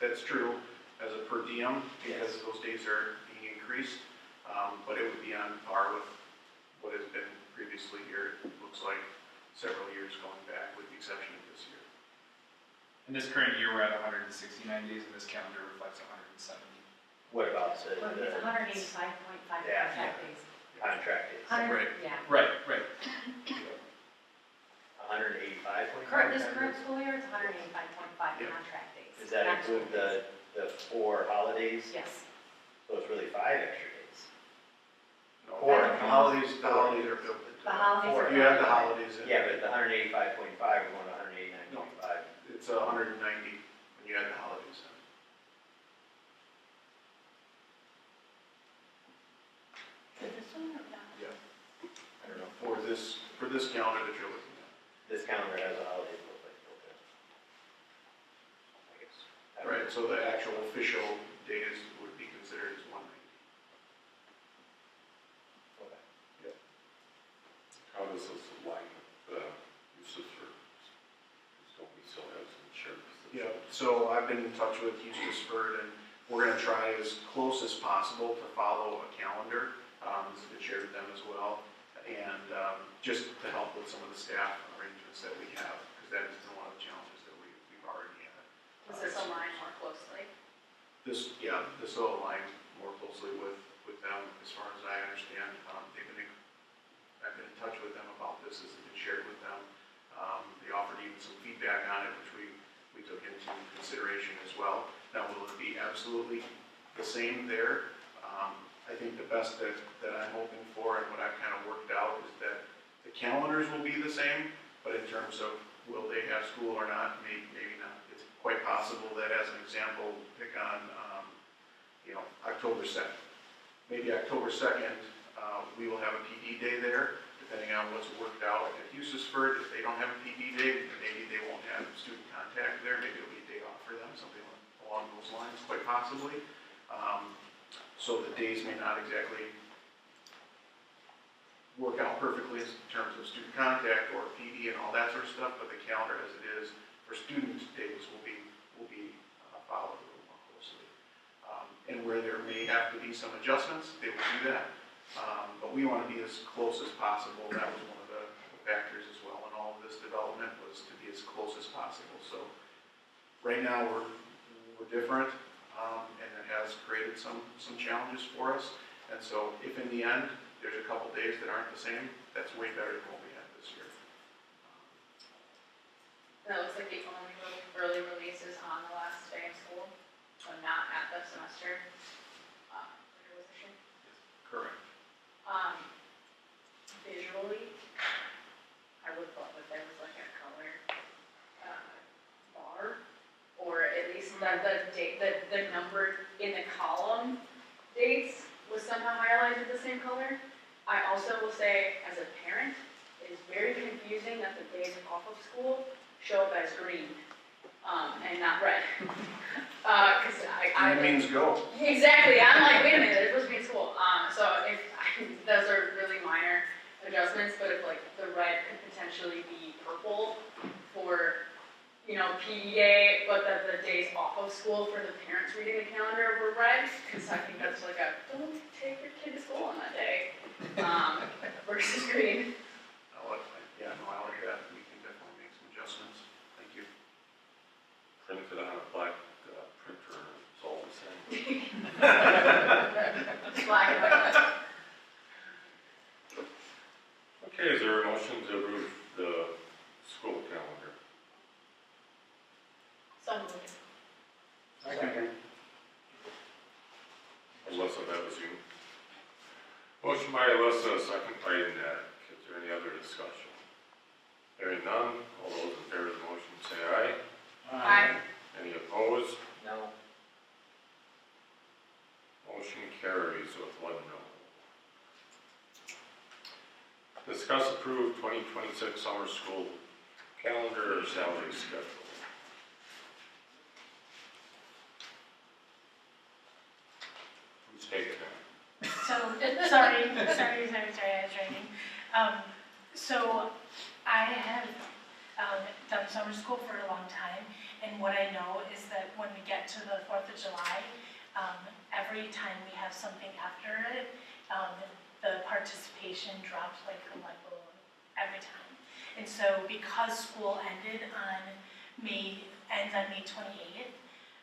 that's true as a per diem because those days are being increased. But it would be on par with what has been previously here, it looks like several years going back with the exception of this year. In this current year, we're at 169 days, and this calendar reflects 170. What about the Well, it's 185.5 Yeah. contract days. contract days? 100, yeah. Right. 185.5? This current school year, it's 185.5 Yeah. contract days. Does that not include school days. the 4 holidays? Yes. So it's really 5 extra days? No, Or the holidays are built into The that. holidays are. You have the holidays in. Yeah, but the 185.5, we're going to 189.5. It's 190 when you add the holidays in. Yeah. I don't know. For this calendar that you're looking at. This calendar has a holiday built in. I guess. I don't Right, know. so the actual official days would be considered as 190. Okay. How does this align with the uses for, don't we still have some shared facilities? Yeah, so I've been in touch with Eustis Bird, and we're gonna try as close as possible to follow a calendar. This has been shared with them as well, and just to help with some of the staff arrangements that we have, because that has been one of the challenges that we've already had. Does this align more closely? This will align more closely with them, as far as I understand. I've been in touch with them about this, this has been shared with them. They offered even some feedback on it, which we took into consideration as well. Now, will it be absolutely the same there? I think the best that I'm hoping for and what I've kind of worked out is that the calendars will be the same, but in terms of will they have school or not, maybe not. It's quite possible that, as an example, pick on, October 2nd. Maybe October 2nd, we will have a PD day there, depending on what's worked out at Eustisford. If they don't have a PD day, maybe they won't have student contact there. Maybe it'll be a day off for them, something along those lines, quite possibly. So the days may not exactly work out perfectly in terms of student contact or PD and all that sort of stuff, but the calendar as it is for student days will be followed a little more closely. And where there may have to be some adjustments, they will do that. But we want to be as close as possible. That was one of the factors as well in all of this development, was to be as close as possible. So right now we're different, and it has created some challenges for us. And so if in the end there's a couple days that aren't the same, that's way better than what we had this year. And it looks like the only early release is on the last day of school, so not at the semester revision. Correct. Visually, I would love if there was like a color bar, or at least the number in the column dates was somehow highlighted the same color. I also will say, as a parent, it is very confusing that the days off of school show up as green, and not red. Cause Green means go. exactly, I'm like, wait a minute, they're supposed to be in school. So if, those are really minor adjustments, but if like the red could potentially be purple for, you know, PE day, but that the days off of school for the parents reading the calendar were red, because I think that's like a, don't take your kid to school on that day, versus green. Yeah, no, I like that. We can definitely make some adjustments. Thank you. Print it on a black printer, it's all the same. Black and white. Okay, is there a motion to approve the school calendar? So moved. Second. Alyssa, that was you. Motion by Alyssa, second by Ned. Is there any other discussion? Hearing none, all those in favor of the motion say aye. Aye. Any opposed? No. Motion carries with 1 no. Discuss approved 2026 summer school calendar or salary schedule. Who's taking that? So, sorry, I was writing. So I have done summer school for a long time, and what I know is that when we get to the 4th of July, every time we have something after it, the participation drops like a lead balloon every time. And so because school ends on May 28th,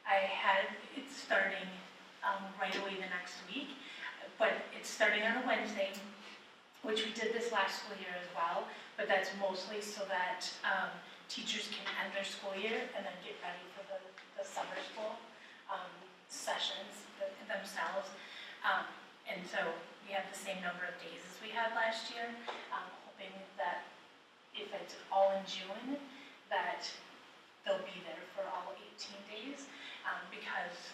I had it starting right away the next week, but it's starting on a Wednesday, which we did this last school year as well, but that's mostly so that teachers can end their school year and then get ready for the summer school sessions themselves. And so we have the same number of days as we had last year, hoping that if it's all in June, that they'll be there for all 18 days, because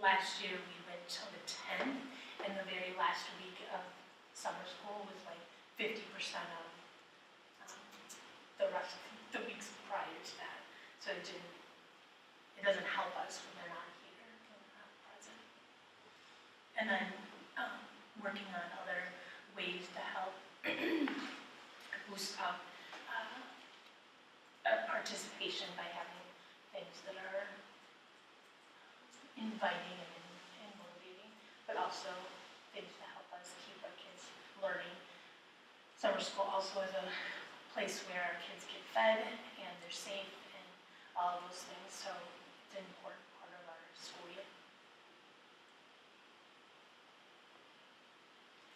last year we went till the 10th, and the very last week of summer school was like 50% of the rest of the weeks prior to that. So it doesn't help us when they're not here, when they're not present. And then working on other ways to help boost up participation by having things that are inviting and motivating, but also things to help us keep our kids learning. Summer school also is a place where our kids get fed and they're safe and all of those things, so it's an important part of our school year.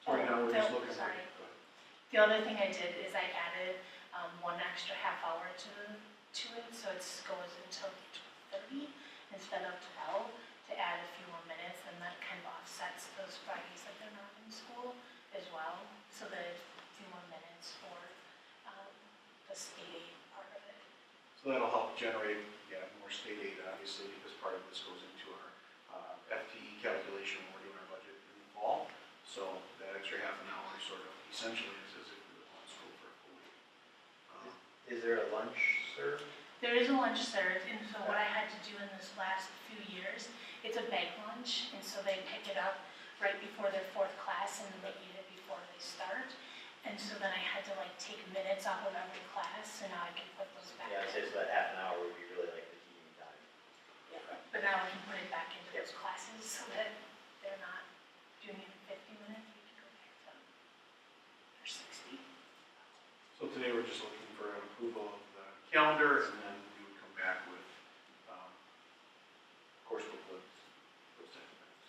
So right now we're just looking for. Sorry. The other thing I did is I added one extra half hour to it, so it goes until 12:30 instead of 12, to add a few more minutes, and that kind of offsets those Fridays that they're not in school as well, so that a few more minutes for the state aid part of it. So that'll help generate, more state aid, obviously, because part of this goes into our FTE calculation when we're doing our budget in the fall. So that extra half an hour sort of essentially is as if we were on school for a full week. Is there a lunch served? There is a lunch served, and so what I had to do in this last few years, it's a bag lunch, and so they pick it up right before their 4th class, and then they eat it before they start. And so then I had to like take minutes off of every class, and now I can put those back. Yeah, I'd say so that half an hour would be really like the teaching time. But now I can put it back into those classes so that they're not doing it in 50 minutes, we can go back to or 60. So today we're just looking for an approval of the calendar, and then we would come back with, of course, with those type of things.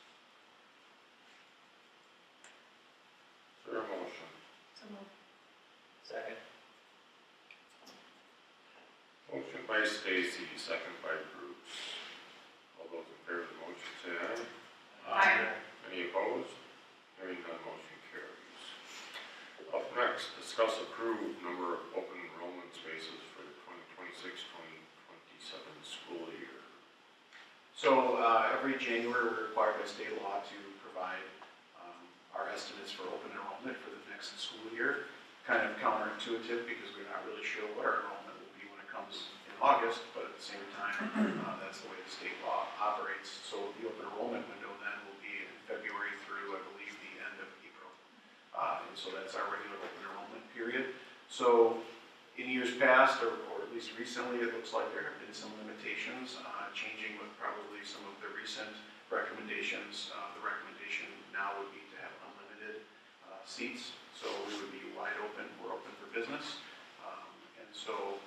Is there a motion? So moved. Second. Motion by Stacy, second by Bruce. All those in favor of the motion say aye. Aye. Any opposed? Hearing none, motion carries. Up next, discuss approved number of open enrollment spaces for the 2026-2027 school year. So every January, we're required by state law to provide our estimates for open enrollment next school year. Kind of counterintuitive because we're not really sure what our enrollment will be when it comes in August, but at the same time, that's the way the state law operates. So the open enrollment window then will be in February through, I believe, the end of April. And so that's our regular open enrollment period. So in years past, or at least recently, it looks like there have been some limitations, changing with probably some of the recent recommendations. The recommendation now would be to have unlimited seats, so we would be wide open, we're open for business. And so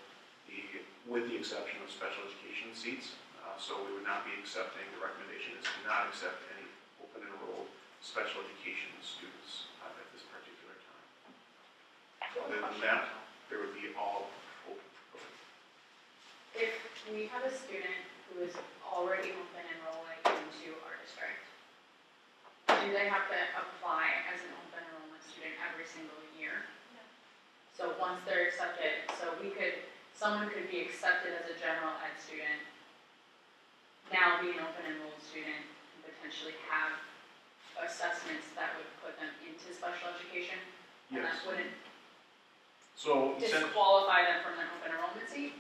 with the exception of special education seats, so we would not be accepting, the recommendation is to not accept any open enrolled special education students at this particular time. Other than that, there would be all open. If we have a student who is already open enrolling into our district, do they have to apply as an open enrollment student every single year? So once they're accepted, someone could be accepted as a general ed student, now be an open enrolled student, and potentially have assessments that would put them into special education? And that Yes. wouldn't So disqualify them from an open enrollment seat?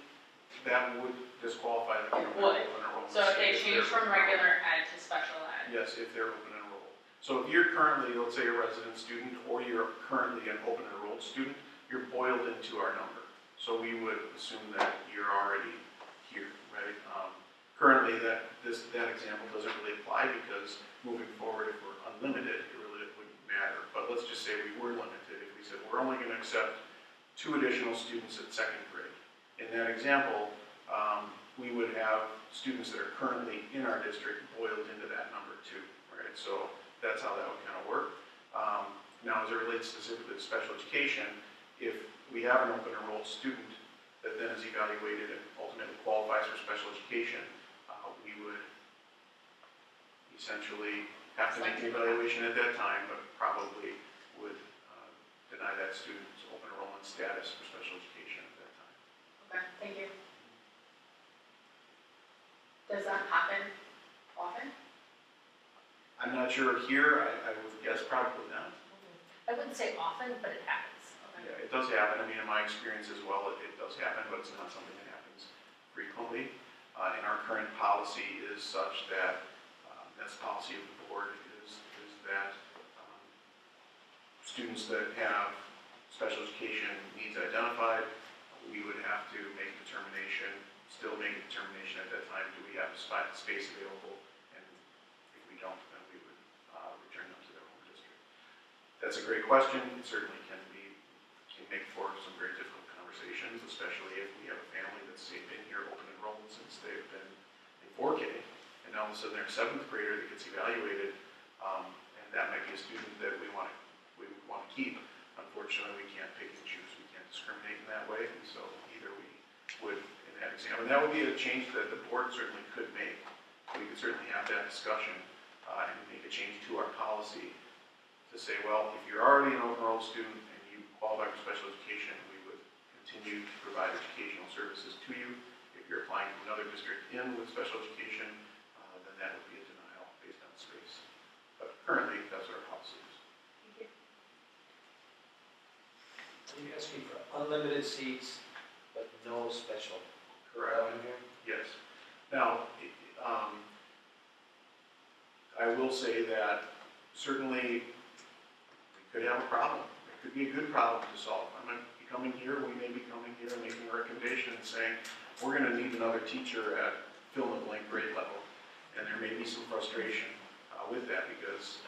that would disqualify them It from would. open enrollment. So if they they're change from open regular ed to special ed? enrolled. Yes, if they're open enrolled. So if you're currently, let's say, a resident student, or you're currently an open enrolled student, you're boiled into our number. So we would assume that you're already here, right? Currently, that example doesn't really apply because moving forward, if we're unlimited, it really wouldn't matter. But let's just say we were limited. If we said we're only going to accept 2 additional students at 2nd grade. In that example, we would have students that are currently in our district boiled into that number too, right? So that's how that would kind of work. Now, as it relates specifically to special education, if we have an open enrolled student that then is evaluated and ultimately qualifies for special education, we would essentially have to make the evaluation at that time, but probably would deny that student's open enrollment status for special education at that time. Okay, thank you. Does that happen often? I'm not sure here, I would guess probably not. I wouldn't say often, but it happens. Yeah, it does happen. I mean, in my experience as well, it does happen, but it's not something that happens frequently. And our current policy is such that, that's the policy of the board, is that students that have special education needs identified, we would have to make a determination, still make a determination at that time, do we have space available? And if we don't, then we would return them to their home district. That's a great question. It certainly can make for some very difficult conversations, especially if we have a family that's been here open enrollment since they've been in 4K, and now all of a sudden they're a 7th grader that gets evaluated, and that might be a student that we want to keep. Unfortunately, we can't pick and choose. We can't discriminate in that way, and so either we would, in that example, and that would be a change that the board certainly could make. We could certainly have that discussion and make a change to our policy to say, well, if you're already an open enrolled student and you qualify for special education, we would continue to provide educational services to you. If you're applying to another district in with special education, then that would be a denial based on space. But currently, that's what our policy is. Thank you. So you're asking for unlimited seats, but no special. Correct. Yes. Now, I will say that certainly we could have a problem. It could be a good problem to solve. I might be coming here, we may be coming here and making a recommendation and saying, we're going to need another teacher at fill in the blank grade level. And there may be some frustration with that because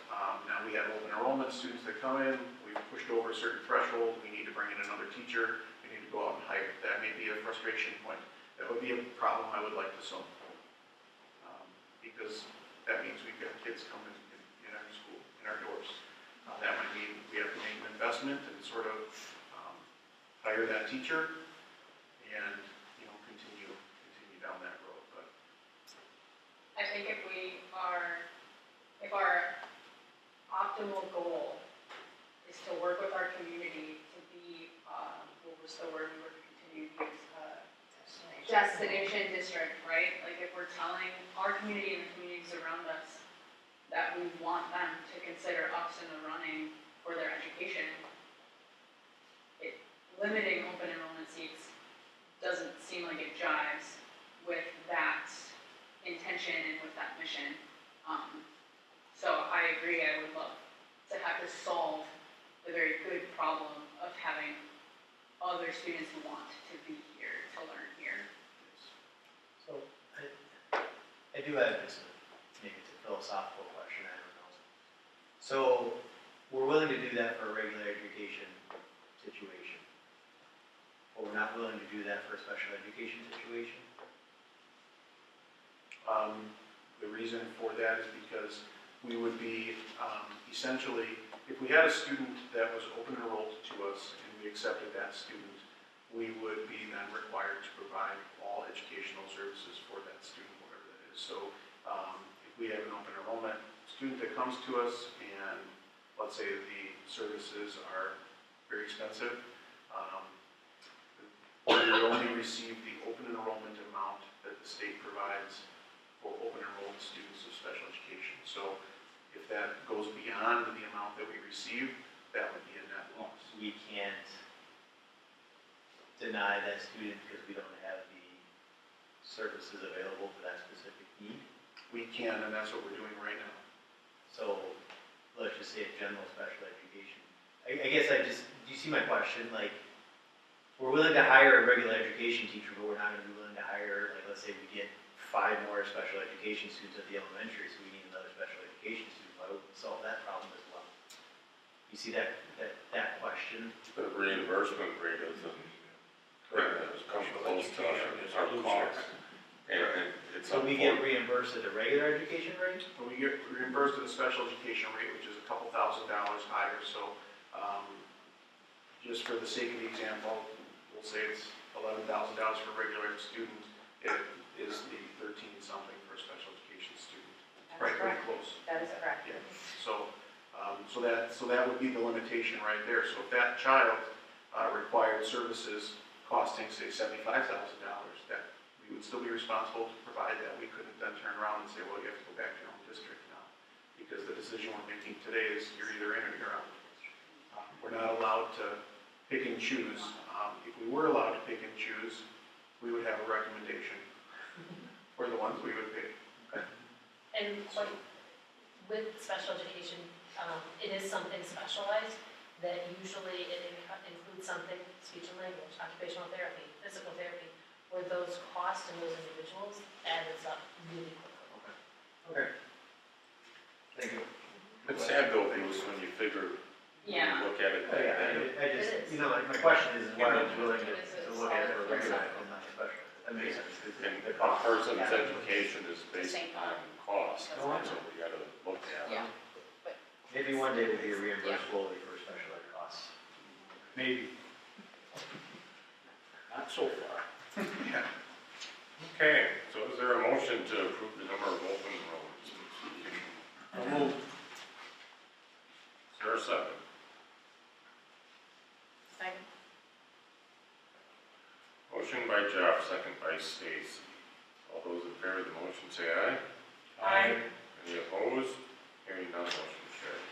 now we have open enrollment students that come in, we've pushed over a certain threshold, we need to bring in another teacher, we need to go out and hire. That may be a frustration point. That would be a problem I would like to solve. Because that means we've got kids coming in our school, in our doors. That might mean we have to make an investment and sort of hire that teacher and, continue down that road. But I think if our optimal goal is to work with our community to be, what was the word we were continuing to use? Destination district, right? Like if we're telling our community and the communities around us that we want them to consider us in the running for their education, limiting open enrollment seats doesn't seem like it jives with that intention and with that mission. So I agree, I would love to have to solve the very good problem of having other students who want to be here, to learn here. So, I do have this, maybe it's a philosophical question, I don't know. So, we're willing to do that for a regular education situation, but we're not willing to do that for a special education situation? The reason for that is because we would be essentially, if we had a student that was open enrolled to us and we accepted that student, we would be then required to provide all educational services for that student, whatever that is. So if we have an open enrollment student that comes to us and let's say the services are very expensive, we would only receive the open enrollment amount that the state provides for open enrolled students of special education. So if that goes beyond the amount that we receive, that would be a net loss. We can't deny that student because we don't have the services available for that specific need. We can, and that's what we're doing right now. So, let's just say a general special education. I guess do you see my question? Like, we're willing to hire a regular education teacher, but we're not gonna be willing to hire, like, let's say we get 5 more special education students at the elementary, so we need another special education student. Why would we solve that problem as well? You see that question? The reimbursement rate doesn't come close to our cost. And it's So we get reimbursed at the regular education rate? When we get reimbursed at the special education rate, which is a couple $1,000s higher, so just for the sake of the example, we'll say it's $11,000 for a regular student. It is the 13-something for a special education student. That's Right, pretty correct. close. That is correct. Yeah. So that would be the limitation right there. So if that child required services costing, say, $75,000, that we would still be responsible to provide that. We couldn't then turn around and say, well, you have to go back to your own district now, because the decision we're making today is you're either in or you're out. We're not allowed to pick and choose. If we were allowed to pick and choose, we would have a recommendation for the ones we would pick. And like, with special education, it is something specialized that usually it includes something, speech and language, occupational therapy, physical therapy, where those costs and those individuals adds up really quickly. Okay. Thank you. It's sad though, Bruce, when you figure, when you look at it. I just, you know, like, my question is why aren't you willing to look at it for a regular and not a special? That makes sense. And a person's education is based on cost, so we gotta look at it. Maybe one day we'll be reimbursed fully for special ed costs. Maybe. Not so far. Yeah. Okay, so is there a motion to approve the number of open enrollments? I'll move. Is there a second? Second. Motion by Jeff, second by Stacy. All those in favor of the motion say aye. Aye. Any opposed? Hearing none, motion carried.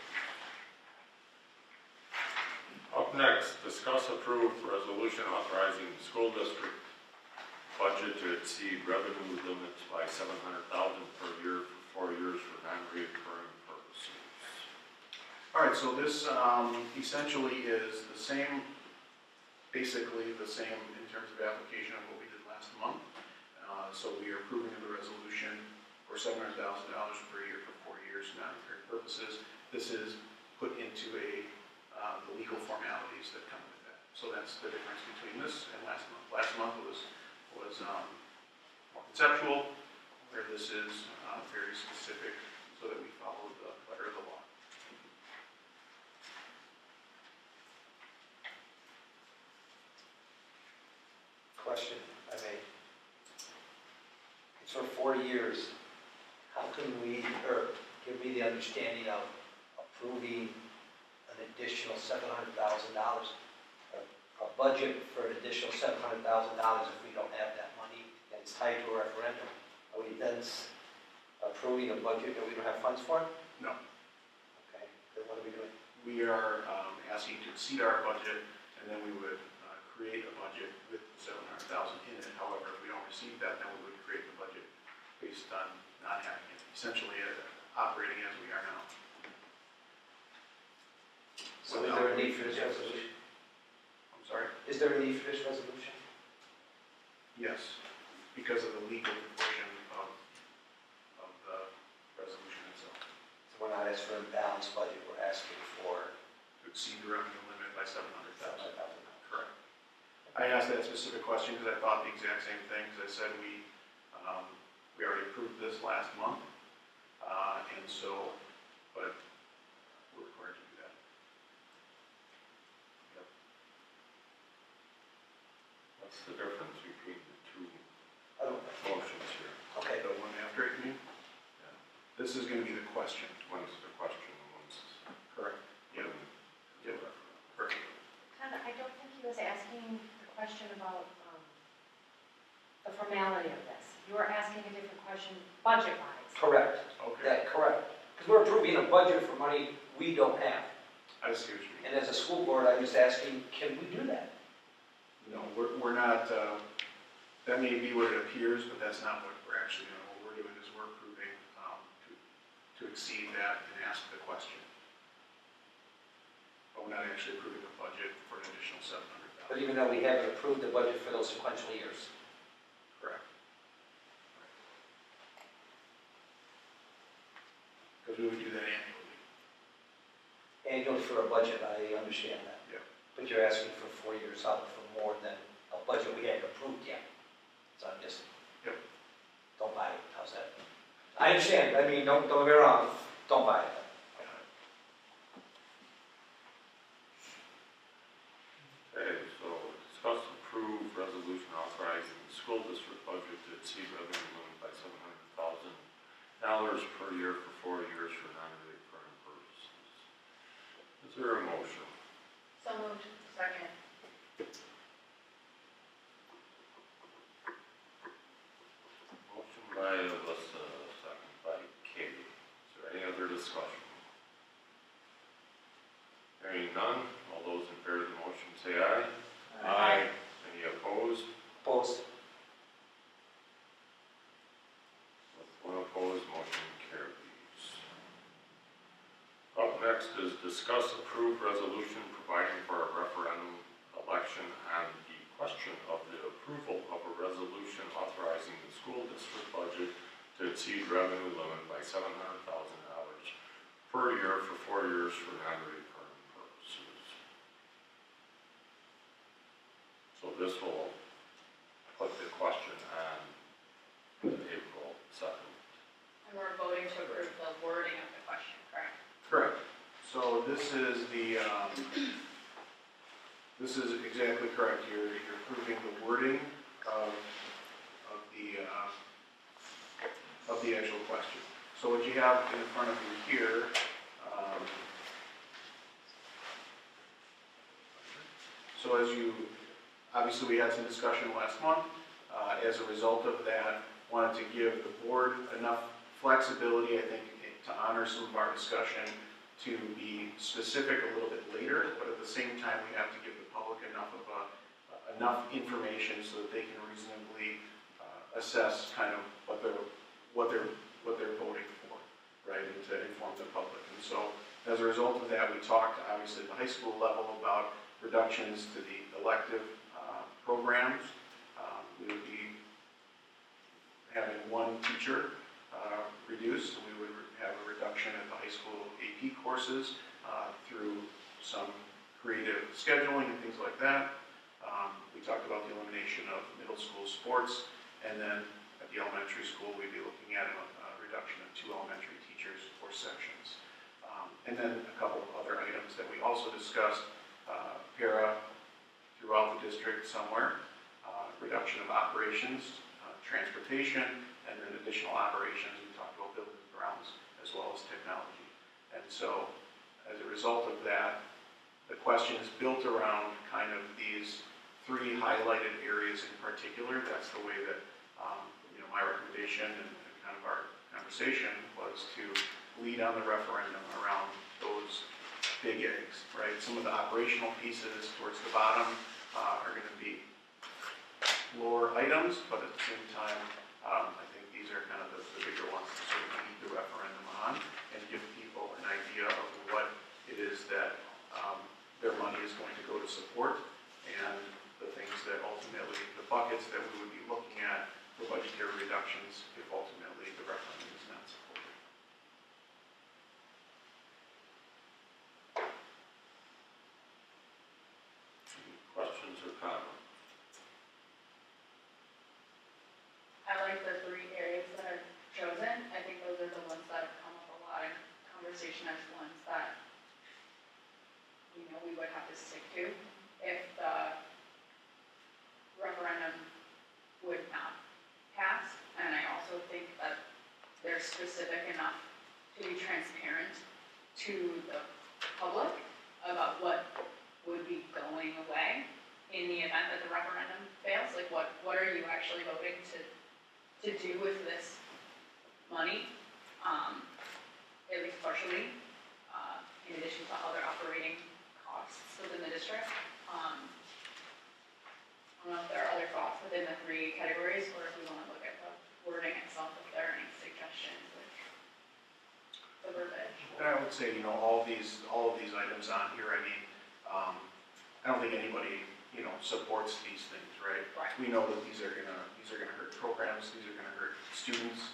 Up next, discuss approve resolution authorizing the school district budget to exceed revenue limits by $700,000 per year for 4 years for non-recurring purposes. All right, so this essentially is the same, basically the same in terms of application of what we did last month. So we are approving the resolution for $700,000 per year for 4 years, non-recurring purposes. This is put into the legal formalities that come with that. So that's the difference between this and last month. Last month was more conceptual, where this is very specific, so that we follow the letter of the law. Question, if I may. It's for 4 years. How can we, or give me the understanding of approving an additional $700,000, a budget for an additional $700,000 if we don't have that money and it's tied to a referendum? Are we then approving a budget that we don't have funds for? No. Okay, then what are we doing? We are asking to exceed our budget, and then we would create a budget with 700,000 in it. However, if we don't receive that, then we would create the budget based on not having it, essentially operating as we are now. So is there a need for this resolution? I'm sorry? Is there a need for this resolution? Yes, because of the legal portion of the resolution itself. So we're not asking for a balanced budget, we're asking for To exceed the revenue limit by 700,000. $700,000. Correct. I asked that specific question because I thought the exact same thing, because I said we already approved this last month, and so, but we're required to do that. Yep. What's the difference between the two I don't, motions here? okay, The one after it, you mean? Yeah. This is going to be the question. One's the question, one's. Correct. Yep. Yep. Perfect. Todd, I don't think he was asking the question about the formality of this. You were asking a different question budget-wise. correct, Okay. that, correct. Because we're approving a budget for money we don't have. I see what you mean. And as a school board, I'm just asking, can we do that? No, we're not, that may be what it appears, but that's not what we're actually doing. What we're doing is we're approving to exceed that and ask the question. But we're not actually approving a budget for an additional 700,000. But even though we haven't approved the budget for those sequential years. Correct. Because we would do that annually. Annually for a budget, I understand that. Yeah. But you're asking for 4 years out for more than a budget we haven't approved yet. So I'm just, Yep. don't buy it, how's that? I understand, I mean, don't get me wrong, don't buy it. Okay, so discuss approve resolution authorizing the school district budget to exceed revenue limit by $700,000 per year for 4 years for non-recurring purposes. Is there a motion? So moved. Second. Motion by Alyssa, second by Katie. Is there any other discussion? Hearing none, all those in favor of the motion say aye. Aye. Any opposed? Opposed? With one opposed, motion carries. Up next is discuss approve resolution providing for a referendum election on the question of the approval of a resolution authorizing the school district budget to exceed revenue limit by $700,000 per year for 4 years for non-recurring purposes. So this will put the question on April 2nd. And we're voting to approve the wording of the question, correct? Correct. So this is this is exactly correct. You're approving the wording of the actual question. So what you have in front of you here, so as you, obviously we had some discussion last month. As a result of that, wanted to give the board enough flexibility, I think, to honor some of our discussion, to be specific a little bit later, but at the same time, we have to give the public enough information so that they can reasonably assess kind of what they're voting for, right, and to inform the public. And so, as a result of that, we talked obviously at the high school level about reductions to the elective programs. We would be having one teacher reduced, and we would have a reduction in the high school AP courses through some creative scheduling and things like that. We talked about the elimination of middle school sports, and then at the elementary school, we'd be looking at a reduction of 2 elementary teachers for sections. And then a couple of other items that we also discussed, para throughout the district somewhere, reduction of operations, transportation, and then additional operations. We talked about buildings and grounds as well as technology. And so as a result of that, the question is built around kind of these 3 highlighted areas in particular. That's the way that, my recommendation and kind of our conversation was to lead on the referendum around those big eggs, right? Some of the operational pieces towards the bottom, are gonna be lower items, but at the same time, I think these are kind of the bigger ones to sort of lead the referendum on and give people an idea of what it is that their money is going to go to support, and the things that ultimately, the buckets that we would be looking at for budgetary reductions if ultimately the referendum is not supported. Any questions or comments? I like the 3 areas that are chosen. I think those are the ones that have come up a lot in conversation as ones that, you know, we would have to stick to if the referendum would not pass. And I also think that they're specific enough to be transparent to the public about what would be going away in the event that the referendum fails. Like what are you actually voting to do with this money, at least partially, in addition to other operating costs within the district. I don't know if there are other thoughts within the 3 categories, or if we want to look at the wording itself, if there are any suggestions with the verbiage. And I would say, you know, all of these items on here, I mean, I don't think anybody, you know, supports these things, right? Right. We know that these are gonna hurt programs, these are gonna hurt students.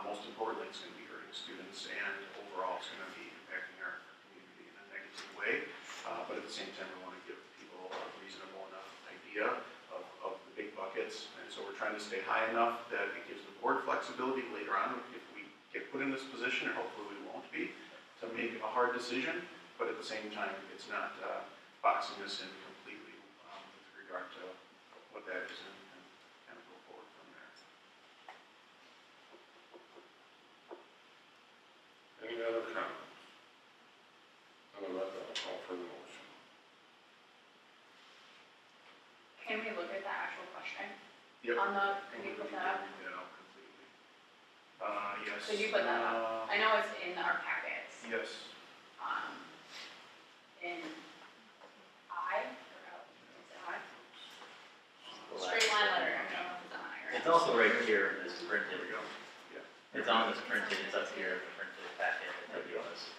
Most importantly, it's gonna be hurting students, and overall, it's gonna be impacting our community in a negative way. But at the same time, we want to give people a reasonable enough idea of the big buckets. And so we're trying to stay high enough that it gives the board flexibility later on if we get put in this position, and hopefully we won't be, to make a hard decision. But at the same time, it's not boxing us in completely with regard to what that is, and kind of go forward from there. Any other comments? Otherwise, I'll call for the motion. Can we look at the actual question? Yep. Can you put that up? Yeah, completely. Yes. Could you put that up? I know it's in our packets. Yes. In I, or out, is it I? Well, Straight line letter, I don't know if it's on I or It's out. also right here in this printed. There we go. Yeah. It's on this printed, it's up here in the printed packet that you was.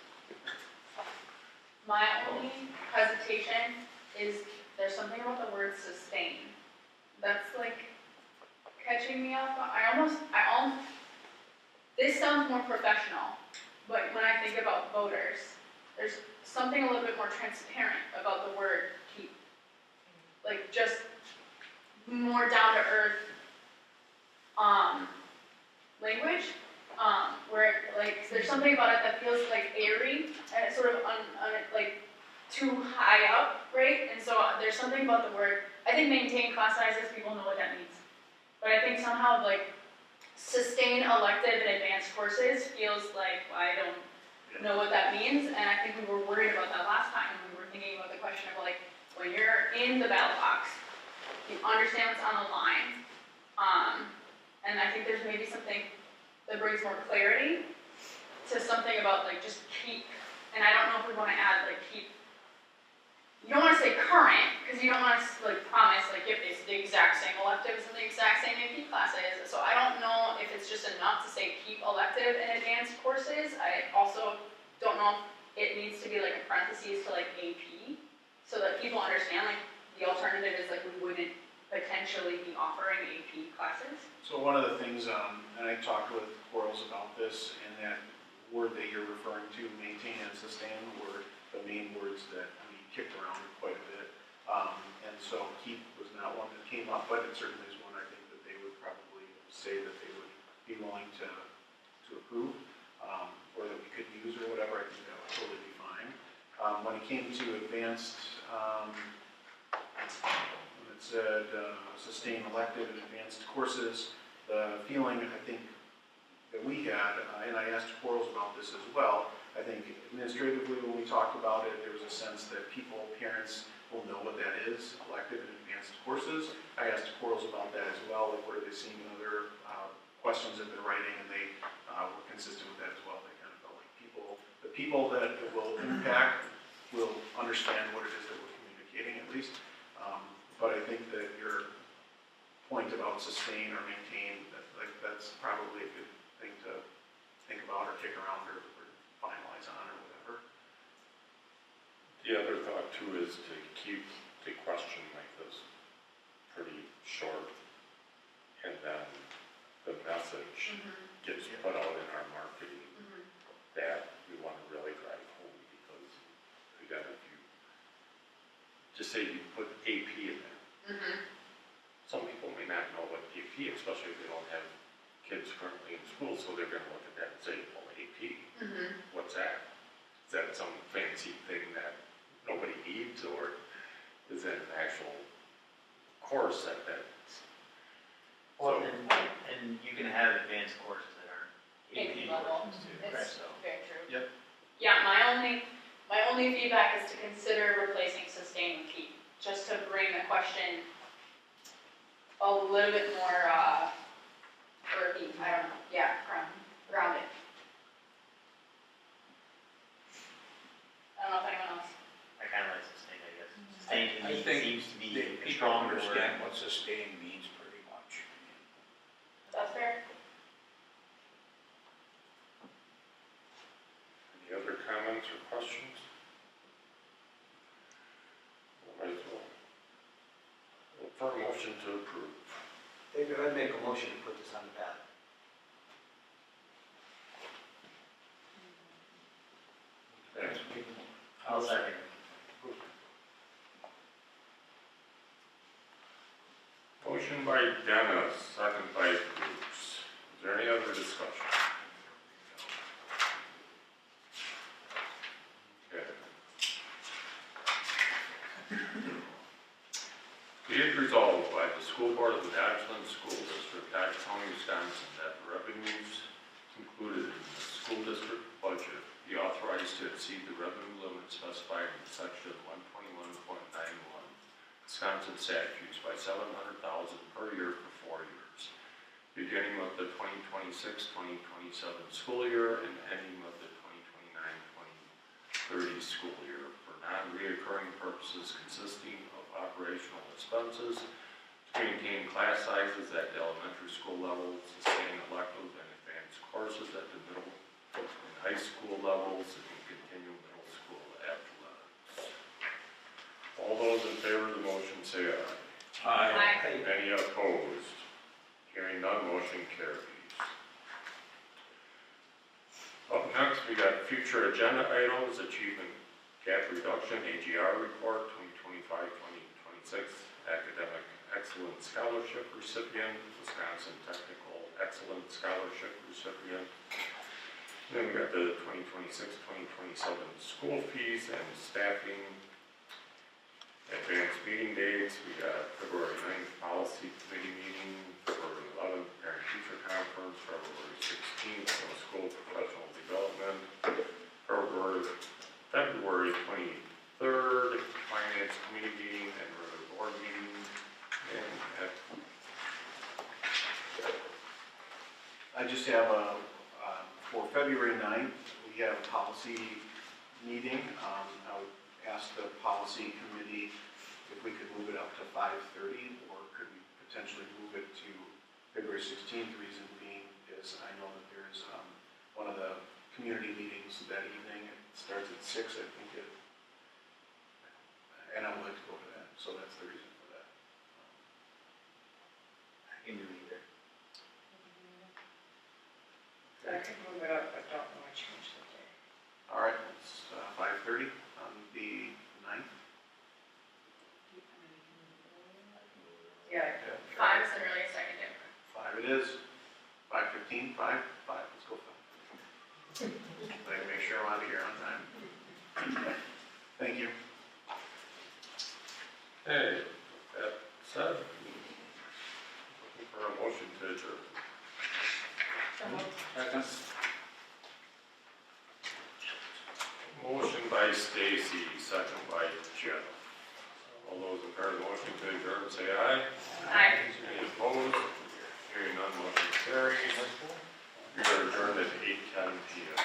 My only hesitation is there's something about the word sustain. That's like catching me up. This sounds more professional, but when I think about voters, there's something a little bit more transparent about the word keep. Like just more down to earth language, where like there's something about it that feels like airy and it's sort of like too high up, right? And so there's something about the word. I think maintain class sizes, people know what that means, but I think somehow like sustain elective and advanced courses feels like I don't know what that means, and I think we were worried about that last time when we were thinking about the question of like when you're in the ballot box, you understand what's on the line, and I think there's maybe something that brings more clarity to something about like just keep, and I don't know if we want to add like keep. You don't want to say current, because you don't want to like promise like give this the exact same electives and the exact same AP classes. So I don't know if it's just enough to say keep elective and advanced courses. I also don't know if it needs to be like a parentheses to like AP, so that people understand like the alternative is like we wouldn't potentially be offering AP classes. So one of the things, and I talked with Quarles about this, and that word that you're referring to, maintain and sustain, were the main words that we kicked around quite a bit. And so keep was not one that came up, but it certainly is one I think that they would probably say that they would be willing to approve, or that we could use or whatever. I think that would totally be fine. When it came to advanced, when it said sustain elective and advanced courses, the feeling I think that we had, and I asked Quarles about this as well, I think administratively when we talked about it, there was a sense that people, parents, will know what that is, elective and advanced courses. I asked Quarles about that as well, like what are they seeing in other questions that they're writing, and they were consistent with that as well. They kind of felt like the people that it will impact will understand what it is that we're communicating at least. about sustain or maintain, that's probably a good thing to think about or kick around or finalize on or whatever. The other thought too is to keep the question like this pretty short, and then the message gets put out in our marketing that we want to really drive home, because again, if you just say you put AP in there, some people may not know what AP, especially if they don't have kids currently in school, so they're going to look at that and say, well, AP, what's that? Is that some fancy thing that nobody needs, or is it an actual course that's... Well, and you can have advanced courses that aren't AP AP level. courses too, right? It's So, very true. Yep. Yeah, my only feedback is to consider replacing sustain with keep, just to bring the question a little bit more, earthy, I don't know, yeah, grounded. I don't know if anyone else. I kind of like sustain, I guess. Sustain to I me think seems to be a people stronger understand word. what sustain means pretty much. That's fair. Any other comments or questions? Might as well look for a motion to approve. David, I'd make a motion to put this on the ballot. Thanks. I'll second. Motion by Dennis, second by Bruce. Is there any other discussion? Okay. Be it resolved by the School Board of the Dodgeland School District, Dodge County, Wisconsin, that revenues included in the school district budget be authorized to exceed the revenue limit specified in section 121.91 Wisconsin statutes by $700,000 per year for 4 years, beginning with the 2026-2027 school year and ending with the 2029-2030 school year for non-reoccurring purposes consisting of operational expenses to maintain class sizes at the elementary school level, sustain elective and advanced courses at the middle and high school levels, and continue middle school athletics. All those in favor of the motion say aye. Aye. Any opposed? Hearing none, motion carries. Up next, we got future agenda items, achievement gap reduction, AGR report, 2025-2026, academic excellence scholarship recipient, Wisconsin Technical Excellence Scholarship recipient. Then we got the 2026-2027 school fees and staffing. Advanced meeting dates, we got February 9th policy committee meeting, February 11th parent teacher conference, February 16th middle school professional development, February 23rd finance committee meeting and regular board meeting, and I just have for February 9th, we have a policy meeting. I would ask the policy committee if we could move it up to 5:30, or could we potentially move it to February 16th? Reason being is I know that there's one of the community meetings that evening. It starts at 6, I think, and I would like to go to that, so that's the reason for that. I can do either. I can move it up, but don't want to change the day. All right, it's 5:30 on the 9th. Yeah. 5 is the earliest I can do. 5 it is. 5:15, 5, let's go 5. I can make sure I'm out of here on time. Thank you. hey, that said, looking for a motion to adjourn. Second. Motion by Stacy, second by Jeff. All those in favor of the motion to adjourn, say aye. Aye. Any opposed? Hearing none, motion carries. We are adjourned at 8:10 PM.